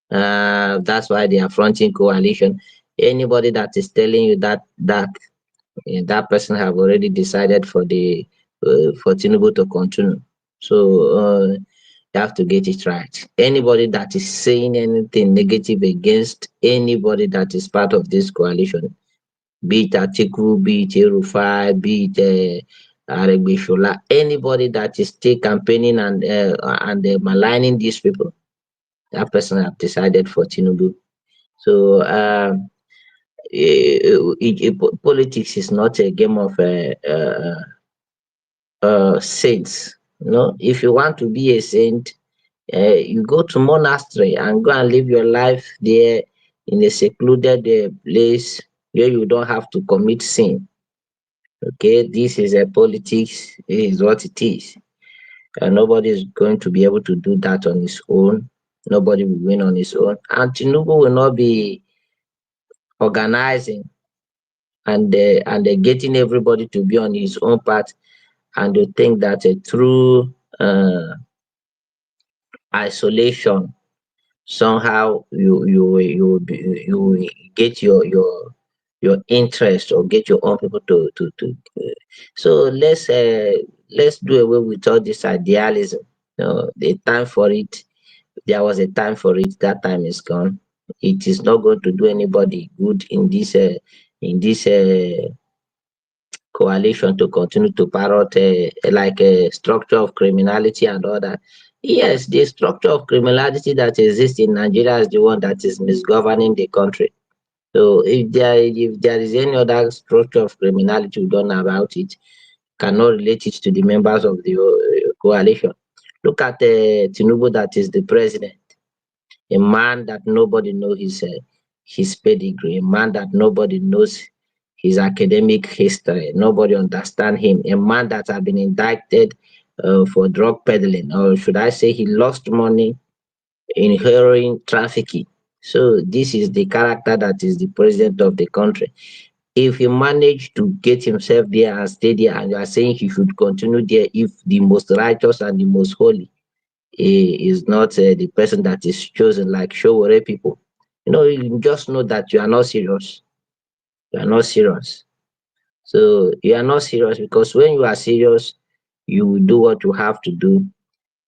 That's why they are fronting coalition. Anybody that is telling you that That person have already decided for Tinubu to continue. So you have to get it right. Anybody that is saying anything negative against anybody that is part of this coalition, be it Atiku, be it Erufai, be it Aregbesola, anybody that is still campaigning and maligning these people, that person have decided for Tinubu. So politics is not a game of saints. You know, if you want to be a saint, you go to monastery and go and live your life there in a secluded place where you don't have to commit sin. Okay, this is a politics. It is what it is. And nobody is going to be able to do that on his own. Nobody will win on his own. And Tinubu will not be organizing and getting everybody to be on his own path and to think that through isolation somehow you will get your interest or get your own people to so let's do away with all this idealism. The time for it, there was a time for it, that time is gone. It is not going to do anybody good in this coalition to continue to parrot like a structure of criminality and all that. Yes, the structure of criminality that exists in Nigeria is the one that is misgoverning the country. So if there is any other structure of criminality we don't know about it, cannot relate it to the members of the coalition. Look at Tinubu, that is the president, a man that nobody knows his pedigree, a man that nobody knows his academic history, nobody understand him, a man that has been indicted for drug peddling, or should I say he lost money in heroin trafficking. So this is the character that is the president of the country. If he managed to get himself there and stay there, and you are saying he should continue there, if the most righteous and the most holy is not the person that is chosen, like Showore people, you just know that you are not serious. You are not serious. So you are not serious because when you are serious, you will do what you have to do.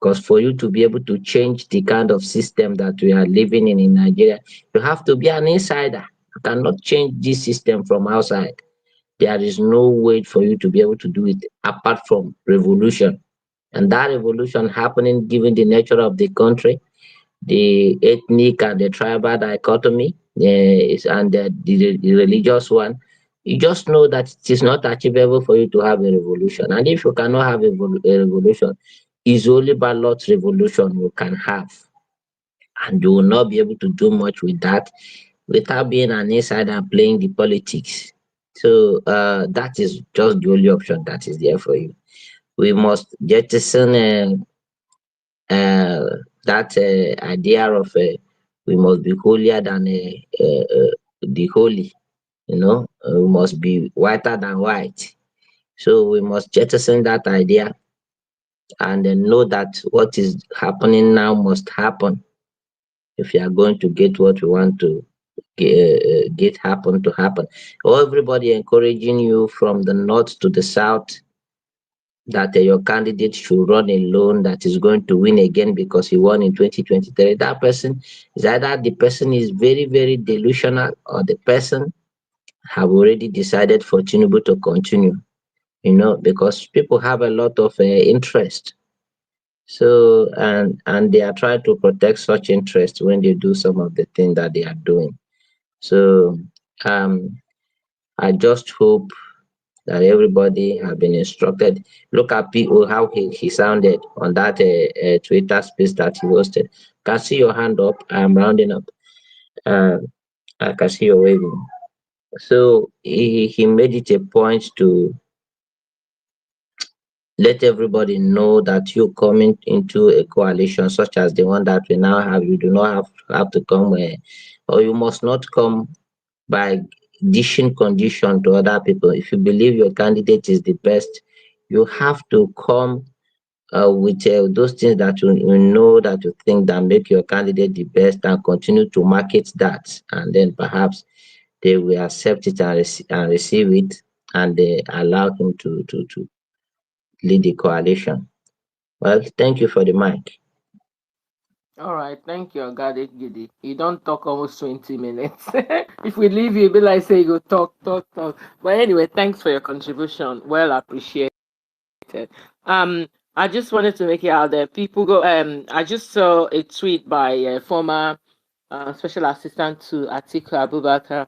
Because for you to be able to change the kind of system that we are living in Nigeria, you have to be an insider. You cannot change this system from outside. There is no way for you to be able to do it apart from revolution. And that revolution happening given the nature of the country, the ethnic and the tribal dichotomy, and the religious one, you just know that it is not achievable for you to have a revolution. And if you cannot have a revolution, it's only ballot revolution you can have. And you will not be able to do much with that without being an insider and playing the politics. So that is just the only option that is there for you. We must jettison uh, that idea of we must be holier than the holy, we must be whiter than white. So we must jettison that idea and then know that what is happening now must happen if you are going to get what we want to get happen to happen. Everybody encouraging you from the north to the south that your candidate should run alone, that is going to win again because he won in 2023. That person is either the person is very, very delusional, or the person have already decided for Tinubu to continue, because people have a lot of interest. So, and they are trying to protect such interest when they do some of the things that they are doing. So, um, I just hope that everybody have been instructed. Look at PO, how he sounded on that Twitter space that he hosted. Can see your hand up. I'm rounding up. Uh, I can see you waving. So he made it a point to let everybody know that you coming into a coalition such as the one that we now have, you do not have to come, or you must not come by dishing condition to other people. If you believe your candidate is the best, you have to come with those things that you know, that you think that make your candidate the best, and continue to market that, and then perhaps they will accept it and receive it. and they allowed him to lead the coalition. Well, thank you for the mic. All right, thank you, Gadi Gidi. You don't talk almost 20 minutes. If we leave you, be like say you go talk, talk, talk. But anyway, thanks for your contribution. Well appreciated. Um, I just wanted to make it out there. People go. I just saw a tweet by a former special assistant to Atiku Abubakar.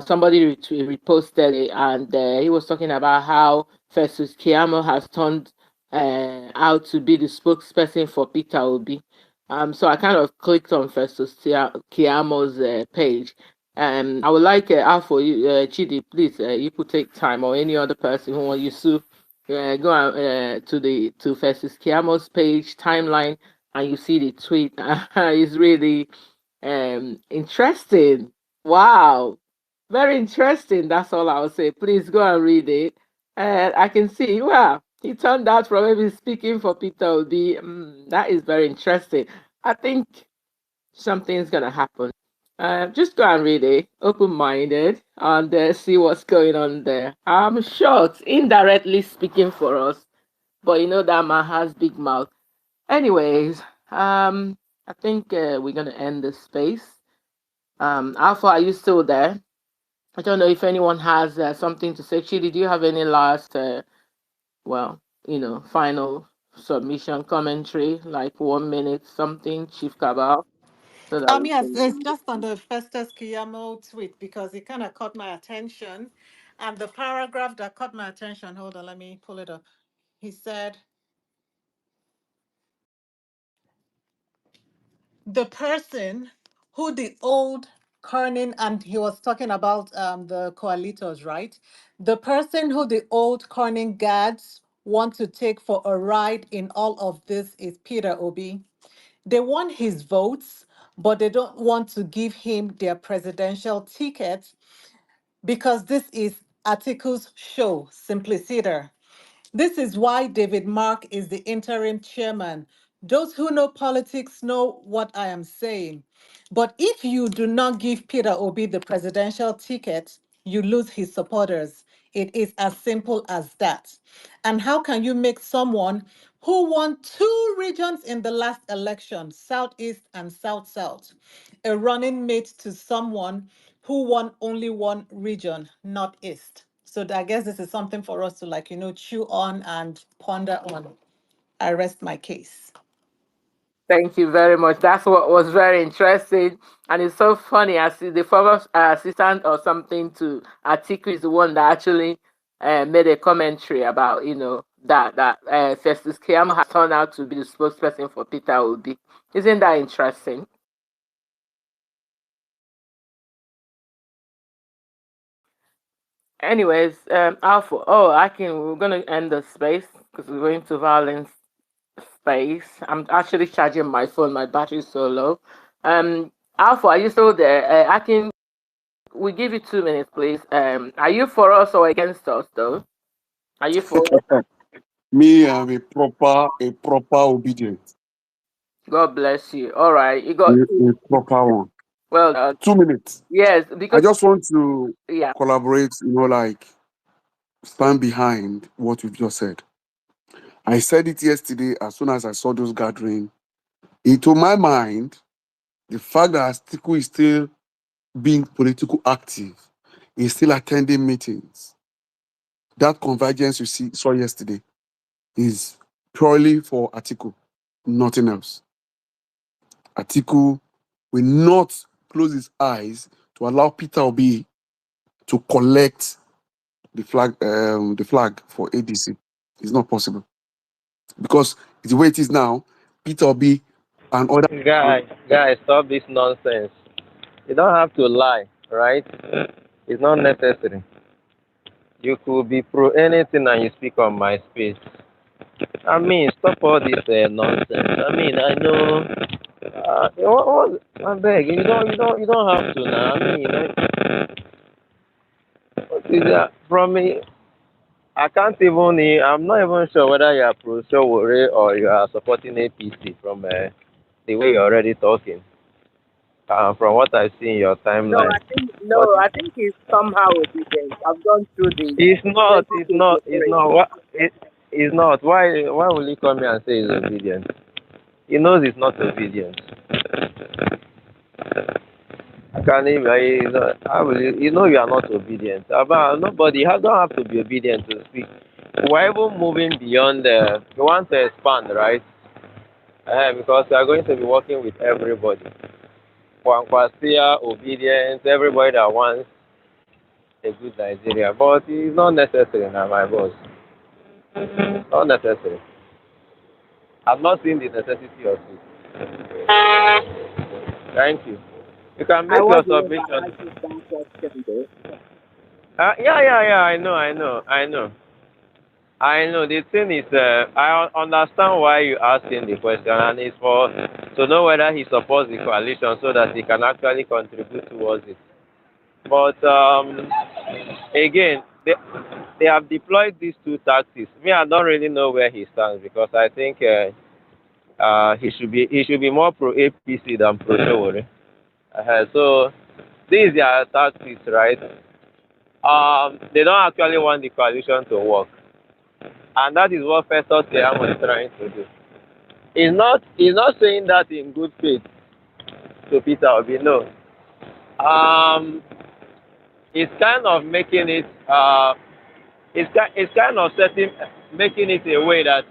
Somebody reposted it, and he was talking about how Festus Keyamo has turned out to be the spokesperson for Peter Obi. So I kind of clicked on Festus Keyamo's page. I would like Alpha, you, Chidi, please, you could take time, or any other person who want you to go to Festus Keyamo's page timeline, and you see the tweet. It's really interesting. Wow, very interesting. That's all I'll say. Please go and read it. And I can see, wow, he turned out from maybe speaking for Peter Obi. That is very interesting. I think something's gonna happen. Just go and read it, open-minded, and see what's going on there. I'm sure it's indirectly speaking for us, but you know that man has big mouth. Anyways, I think we're gonna end this space. Alpha, are you still there? I don't know if anyone has something to say. Chidi, do you have any last, final submission commentary, like 1 minute something, Chief Cabal, so that we Yes, it's can. just on the Festus Kiyamo tweet because it kind of caught my attention. And the paragraph that caught my attention, hold on, let me pull it up. He said, the person who the old Corning, and he was talking about the coalitors, right? The person who the old Corning guards want to take for a ride in all of this is Peter Obi. They want his votes, but they don't want to give him their presidential ticket because this is Atiku's show, Simpliciter. This is why David Mark is the interim chairman. Those who know politics know what I am saying. But if you do not give Peter Obi the presidential ticket, you lose his supporters. It is as simple as that. And how can you make someone who won two regions in the last election, Southeast and South South, a running mate to someone who won only one region, Northeast? So I guess this is something for us to chew on and ponder on. I rest my case. Thank you very much. That's what was very interesting. And it's so funny. I see the former assistant or something to Atiku is the one that actually made a commentary about, that Festus Keyamo has turned out to be the spokesperson for Peter Obi. Isn't that interesting? Anyways, Alpha. Oh, we're going to end the space because we're going to violence space. I'm actually charging my phone. My battery's so low. Alpha, are you still there? We give you 2 minutes, please. Are you for us or against us, though? Are you for us? Me, I'm a proper obedient, God bless you. All right, you got a proper one. well done. 2 minutes. Yes, I because just want to yeah, collaborate, like stand behind what you've just said. I said it yesterday as soon as I saw those gathering. Into my mind, the fact that Atiku is still being political active, is still attending meetings, that convergence saw yesterday is purely for Atiku, nothing else. Atiku will not close his eyes to allow Peter Obi to collect the flag for ADC. It's not possible because the way it is now, Peter Obi and other. Guys, stop this nonsense. You don't have to lie, right? It's not necessary. You could be pro anything and you speak on my space. I mean, stop all this nonsense. I mean, I know. I beg you don't have to now. I mean, what is that? From me, I can't even. I'm not even sure whether you are pro Showore or you are supporting APC from the way you're already talking. from what I see in your No, timeline. I think no, But I think he's somehow obedient. I've gone through the it's not. It's not. It's 2023. not. What? It's not. Why? Why will he come here and say he's obedient? He knows he's not obedient. Can he? He's not, how will you know you are not obedient? About nobody. Don't have to be obedient to speak. We're even moving beyond. You want to expand, right? Because we are going to be working with everybody. Kwankwasia, obedience, everybody that wants a good Nigeria. But it's not necessary now, my boss. Not necessary. I've not seen the necessity of it. Thank you. You can I make your was the one that submission. asked you that question, though. Yeah. I know. The thing is, I understand why you asking the question, and it's for to know whether he supports the coalition so that he can actually contribute towards it. But again, they have deployed these two tactics. Me, I don't really know where he stands because I think he should be more pro APC than pro Showore. So these are tactics, right? They don't actually want the coalition to work, and that is what Festus Keyamo is trying to do. He's not saying that in good faith to Peter Obi. No, it's kind of making it. It's kind of making it a way that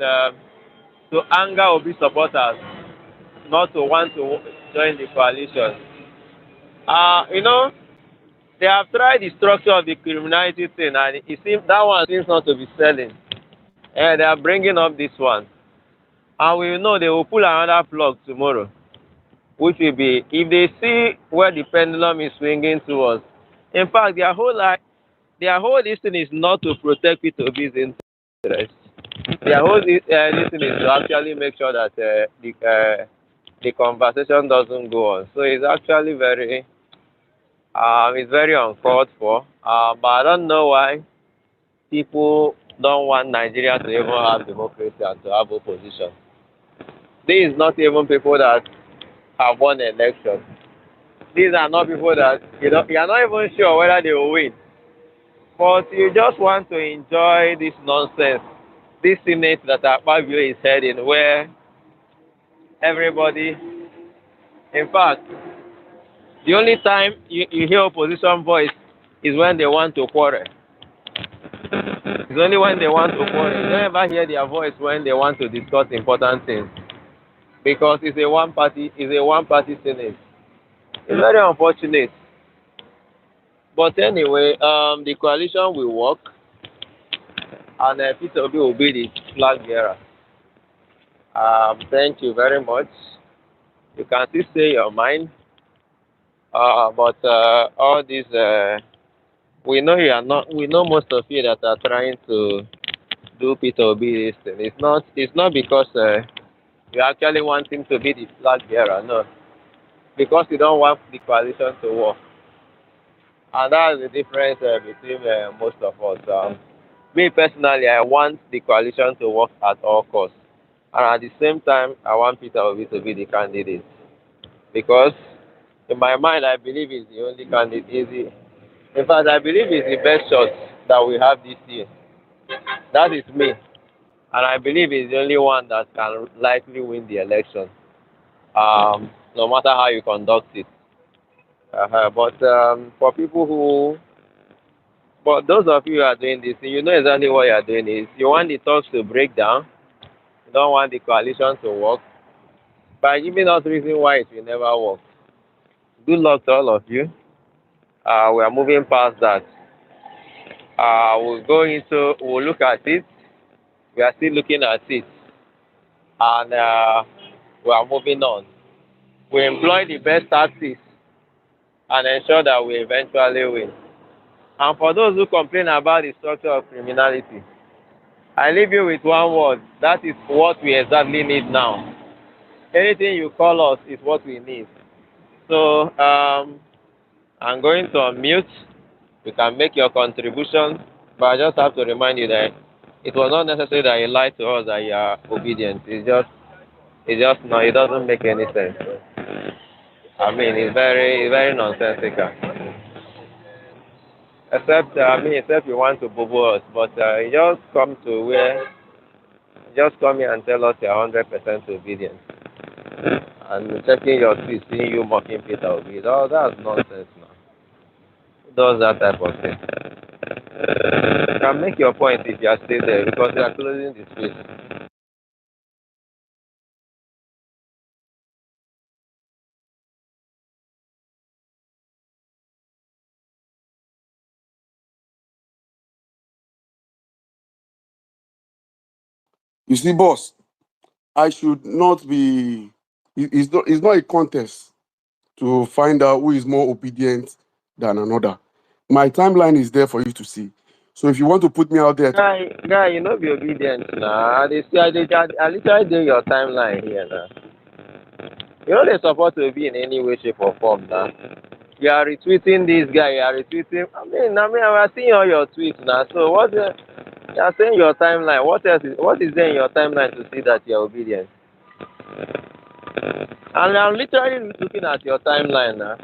to anger Obi supporters not to want to join the coalition. You know, they have tried the structure of the criminality thing, and it seems that one seems not to be selling. And they are bringing up this one, and we know they will pull another plug tomorrow, which will be if they see where the pendulum is swinging towards. In fact, their whole thing is not to protect Peter Obi's interest. Their whole thing is to actually make sure that the conversation doesn't go on. So it's actually it's very uncalled for. But I don't know why people don't want Nigeria to even have democracy and to have opposition. These are not even people that have won elections. These are not people that you are not even sure whether they will win. But you just want to enjoy this nonsense, this Senate that Akpabio is heading, where everybody, in fact, the only time you hear opposition voice is when they want to quarrel. It's only when they want to quarrel. You don't ever hear their voice when they want to discuss important things because it's a one party Senate. It's very unfortunate. But anyway, the coalition will work, and Peter Obi will be the flag bearer. Thank you very much. You can still say your mind, but all these, we know you are not. We know most of you that are trying to do Peter Obi this thing. It's not because you actually want him to be the flag bearer. No, because you don't want the coalition to work, and that's the difference between most of us. Me personally, I want the coalition to work at all costs, and at the same time, I want Peter Obi to be the candidate because, in my mind, I believe he's the only candidate. In fact, I believe he's the best shot that we have this year. That is me, and I believe he's the only one that can likely win the election, no matter how you conduct it. But for people but those of you who are doing this, you know exactly what you are doing. Is you want the talks to break down, you don't want the coalition to work, by giving us reason why it will never work. Good luck to all of you. We are moving past that. We'll look at it. We are still looking at it, and we are moving on. We employ the best tactics and ensure that we eventually win. And for those who complain about the structure of criminality, I leave you with one word. That is what we exactly need now. Anything you call us is what we need. So I'm going to unmute. You can make your contribution, but I just have to remind you that it was not necessary that you lied to us that you are obedient. It's just no, it doesn't make any sense. I mean, it's very nonsensical. Except you want to bubble us, but you just come to where, just come here and tell us you're 100% obedient. And checking your tweets, seeing you mocking Peter Obi, oh, that's nonsense now. Who does that type of thing? You can make your point if you are still there because you are closing the space. You see, boss, I should not be. It's not a contest to find out who is more obedient than another. My timeline is there for you to see. So if you want to put me out there, Guy, you know be obedient now. I literally do your timeline here now. You know they're supposed to be in any way, shape, or form now. You are retweeting this guy. You are retweeting. I'm seeing all your tweets now. So you are saying your timeline? What is there in your timeline to see that you are obedient? And I'm literally looking at your timeline now.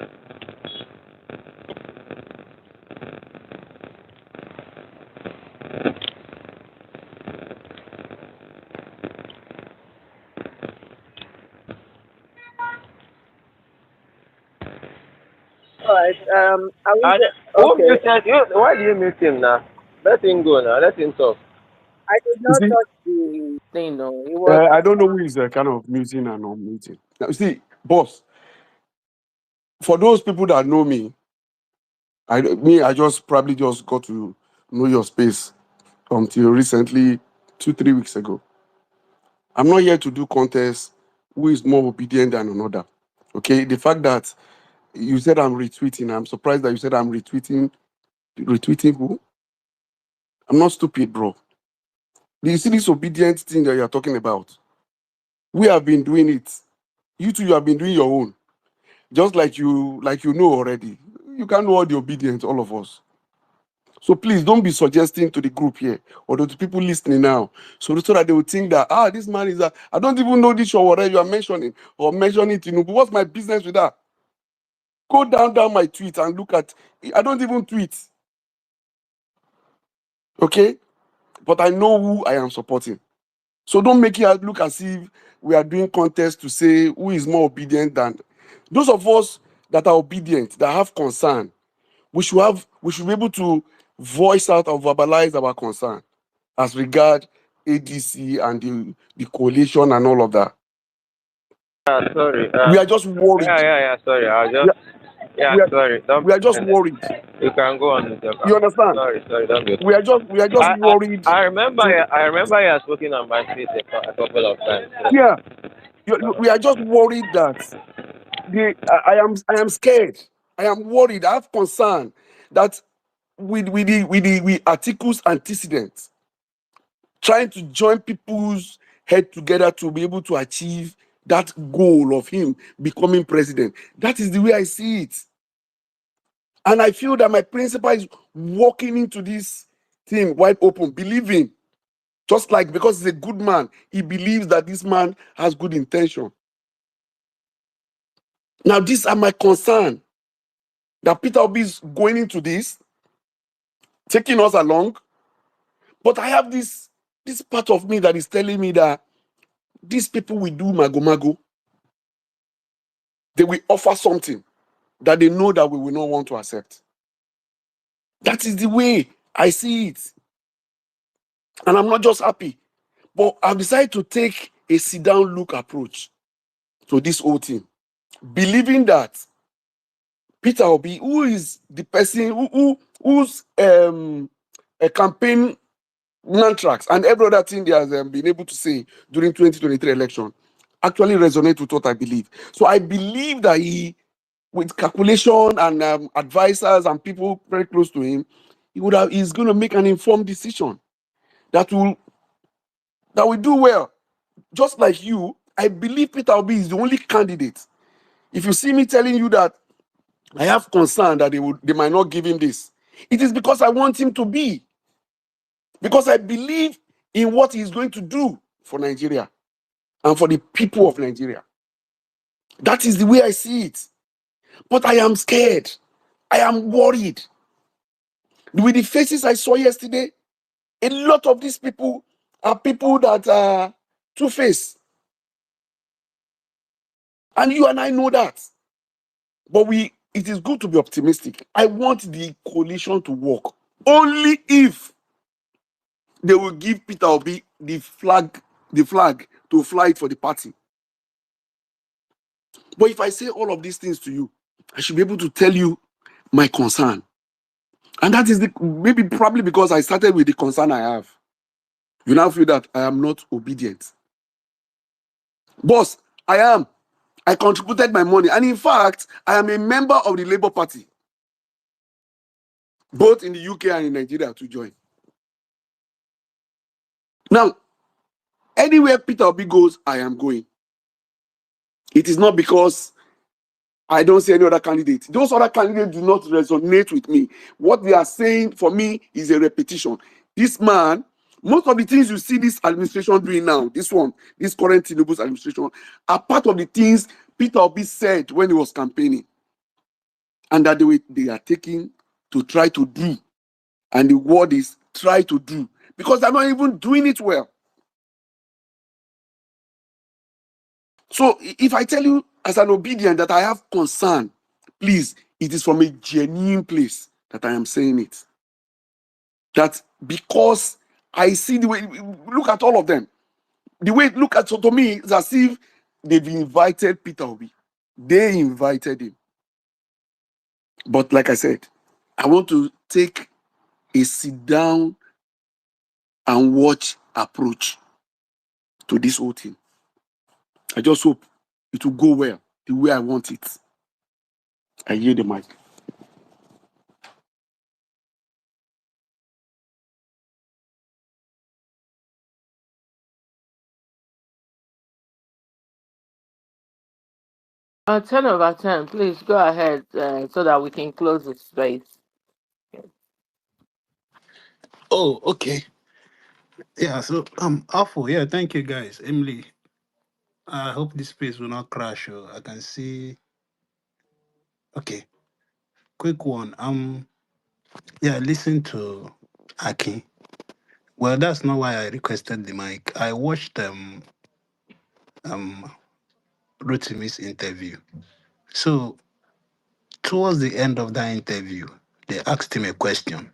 All right. Are we And who okay? muted you? Why do you mute him now? Let him go now. Let him talk. I did you not see, touch the thing. No, it was. I don't know who is kind of muting and not muting. Now, you see, boss, for those people that know me, I just probably just got to know your space until recently, 2 3 weeks ago. I'm not here to do contests who is more obedient than another. Okay, the fact that you said I'm retweeting, I'm surprised that you said I'm retweeting. Retweeting who? I'm not stupid, bro. Do you see this obedient thing that you're talking about? We have been doing it. You two, you have been doing your own. Just like you know already. You can't know all the obedience, all of us. So please don't be suggesting to the group here or to the people listening now. So that they will think that this man is I don't even know this or whatever you are mentioning or mentioning it, but what's my business with that? Go down my tweet and look at I don't even tweet. Okay? But I know who I am supporting. So don't make it look as if we are doing contests to say who is more obedient than those of us that are obedient, that have concern. We should be able to voice out or verbalize our concern as regard ADC and the coalition and all of that. Sorry. We are just worried. Yeah. Sorry. We are, we are, Sorry. Don't we are be just worried. You can go on with your You comment. understand? Sorry. Don't be We are just worried. I remember To, I remember you have spoken on my feet a couple of times. yeah, we are just worried that I am scared. I am worried. I have concern that with the articles antecedents, trying to join people's head together to be able to achieve that goal of him becoming president. That is the way I see it. And I feel that my principal is walking into this thing wide open, believing, just like because he's a good man, he believes that this man has good intention. Now, these are my concern that Peter Obi is going into this, taking us along. But I have this part of me that is telling me that these people will do mago. They will offer something that they know that we will not want to accept. That is the way I see it. And I'm not just happy, but I've decided to take a sit-down look approach to this whole thing, believing that Peter Obi, who is the person whose a campaign tracks and every other thing they has been able to say during 2023 election actually resonate with what I believe. So I believe that he, with calculation and advisors and people very close to him, he's going to make an informed decision that will do well. Just like you, I believe Peter Obi is the only candidate. If you see me telling you that I have concern that they might not give him this, it is because I want him to be. Because I believe in what he's going to do for Nigeria and for the people of Nigeria. That is the way I see it. But I am scared. I am worried. With the faces I saw yesterday, a lot of these people are people that are two-faced. And you and I know that. But it is good to be optimistic. I want the coalition to work. Only if they will give Peter Obi the flag to fly it for the party. But if I say all of these things to you, I should be able to tell you my concern. And that is maybe probably because I started with the concern I have. You now feel that I am not obedient. Boss, I am. I contributed my money. And in fact, I am a member of the Labour Party, both in the UK and in Nigeria, to join. Now, anywhere Peter Obi goes, I am going. It is not because I don't see any other candidate. Those other candidates do not resonate with me. What they are saying for me is a repetition. This man, most of the things you see this administration doing now, this current Tinubu's administration, are part of the things Peter Obi said when he was campaigning. And that they are taking to try to do. And the word is try to do. Because they're not even doing it well. So if I tell you as an obedient that I have concern, please, it is from a genuine place that I am saying it. That because I see the way, look at all of them. The way it look at, so to me, it's as if they've invited Peter Obi. They invited him. But like I said, I want to take a sit down and watch approach to this whole thing. I just hope it will go well the way I want it. I yield the mic. Ten over 10, please go ahead so that we can close the space. Oh, okay. Yeah, so Alpha, yeah, thank you guys. Emily, I hope this space will not crash. I can see. Okay, quick one. Yeah, listen to Aki. Well, that's not why I requested the mic. I watched um Rotimi's interview. So towards the end of that interview, they asked him a question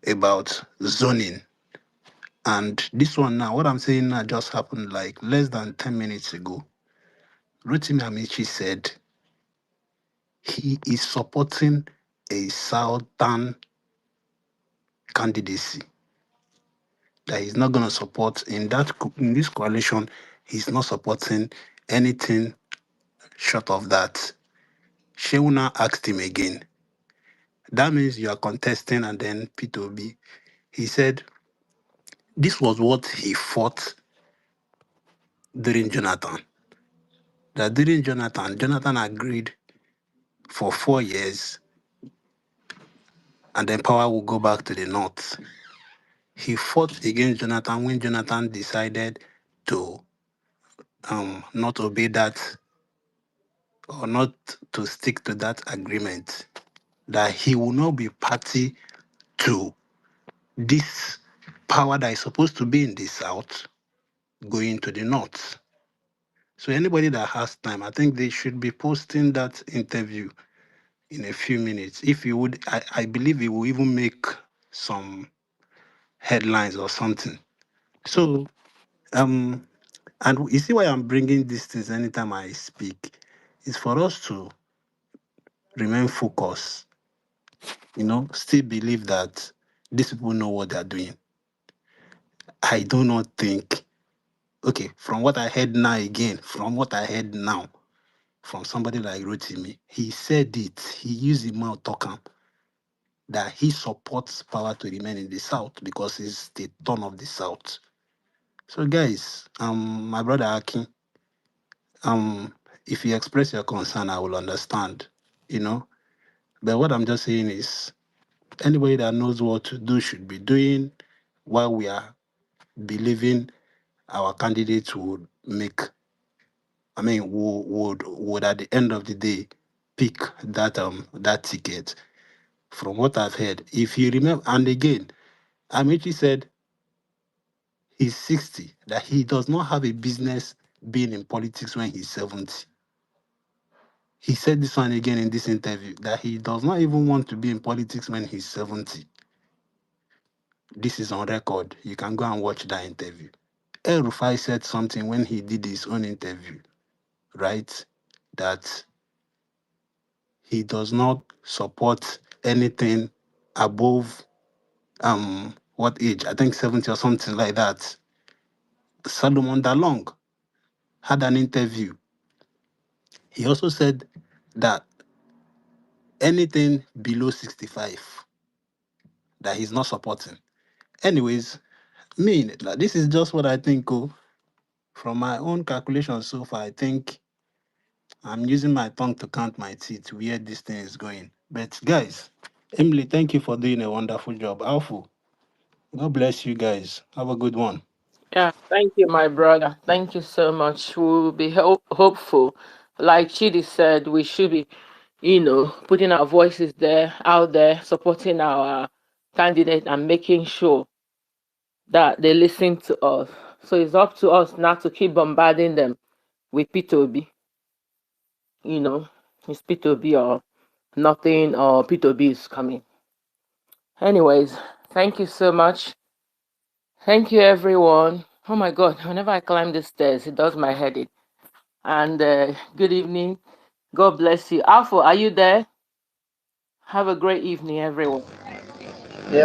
about zoning. And this one now, what I'm saying now just happened like less than 10 minutes ago. Rotimi Amici said he is supporting a southern candidacy. That he's not going to support in this coalition. He's not supporting anything short of that. Sheuna asked him again. That means you are contesting, and then P2B. He said this was what he fought during Jonathan. That during Jonathan agreed for 4 years, and then power will go back to the north. He fought against Jonathan when Jonathan decided to not obey that or not to stick to that agreement, that he will not be party to this power that is supposed to be in the south going to the north. So anybody that has time, I think they should be posting that interview in a few minutes. If you would, I believe it will even make some headlines or something. So and you see why I'm bringing these things anytime I speak, is for us to remain focused, still believe that these people know what they're doing. I do not think, okay, from what I heard now, from somebody like Rotimi, he said it, he used the mouth talking that he supports power to remain in the South because it's the turn of the South. So guys, my brother Akin, if you express your concern, I will understand, But what I'm just saying is anybody that knows what to do should be doing while we are believing our candidates would make, would at the end of the day pick that ticket. From what I've heard, if you remember, and again, Amici said he's 60, that he does not have a business being in politics when he's 70. He said this one again in this interview, that he does not even want to be in politics when he's 70. This is on record. You can go and watch that interview. El Rufai said something when he did his own interview, right? That he does not support anything above what age? I think 70 or something like that. Solomon Dalong had an interview. He also said that anything below 65 that he's not supporting. Anyways, me, like, this is just what I think. Oh, from my own calculations so far, I think I'm using my tongue to count my teeth where this thing is going. But guys, Emily, thank you for doing a wonderful job. Alpha, God bless you guys. Have a good one. Yeah, thank you, my brother. Thank you so much. We'll be hopeful. Like Chidi said, we should be, putting our voices there, out there, supporting our candidate and making sure that they listen to us. So it's up to us not to keep bombarding them with P2B. It's P2B or nothing, or P2B is coming. Anyways, thank you so much. Thank you, everyone. Oh my God, whenever I climb the stairs, it does my head in. And good evening. God bless you. Alpha, are you there? Have a great evening, everyone.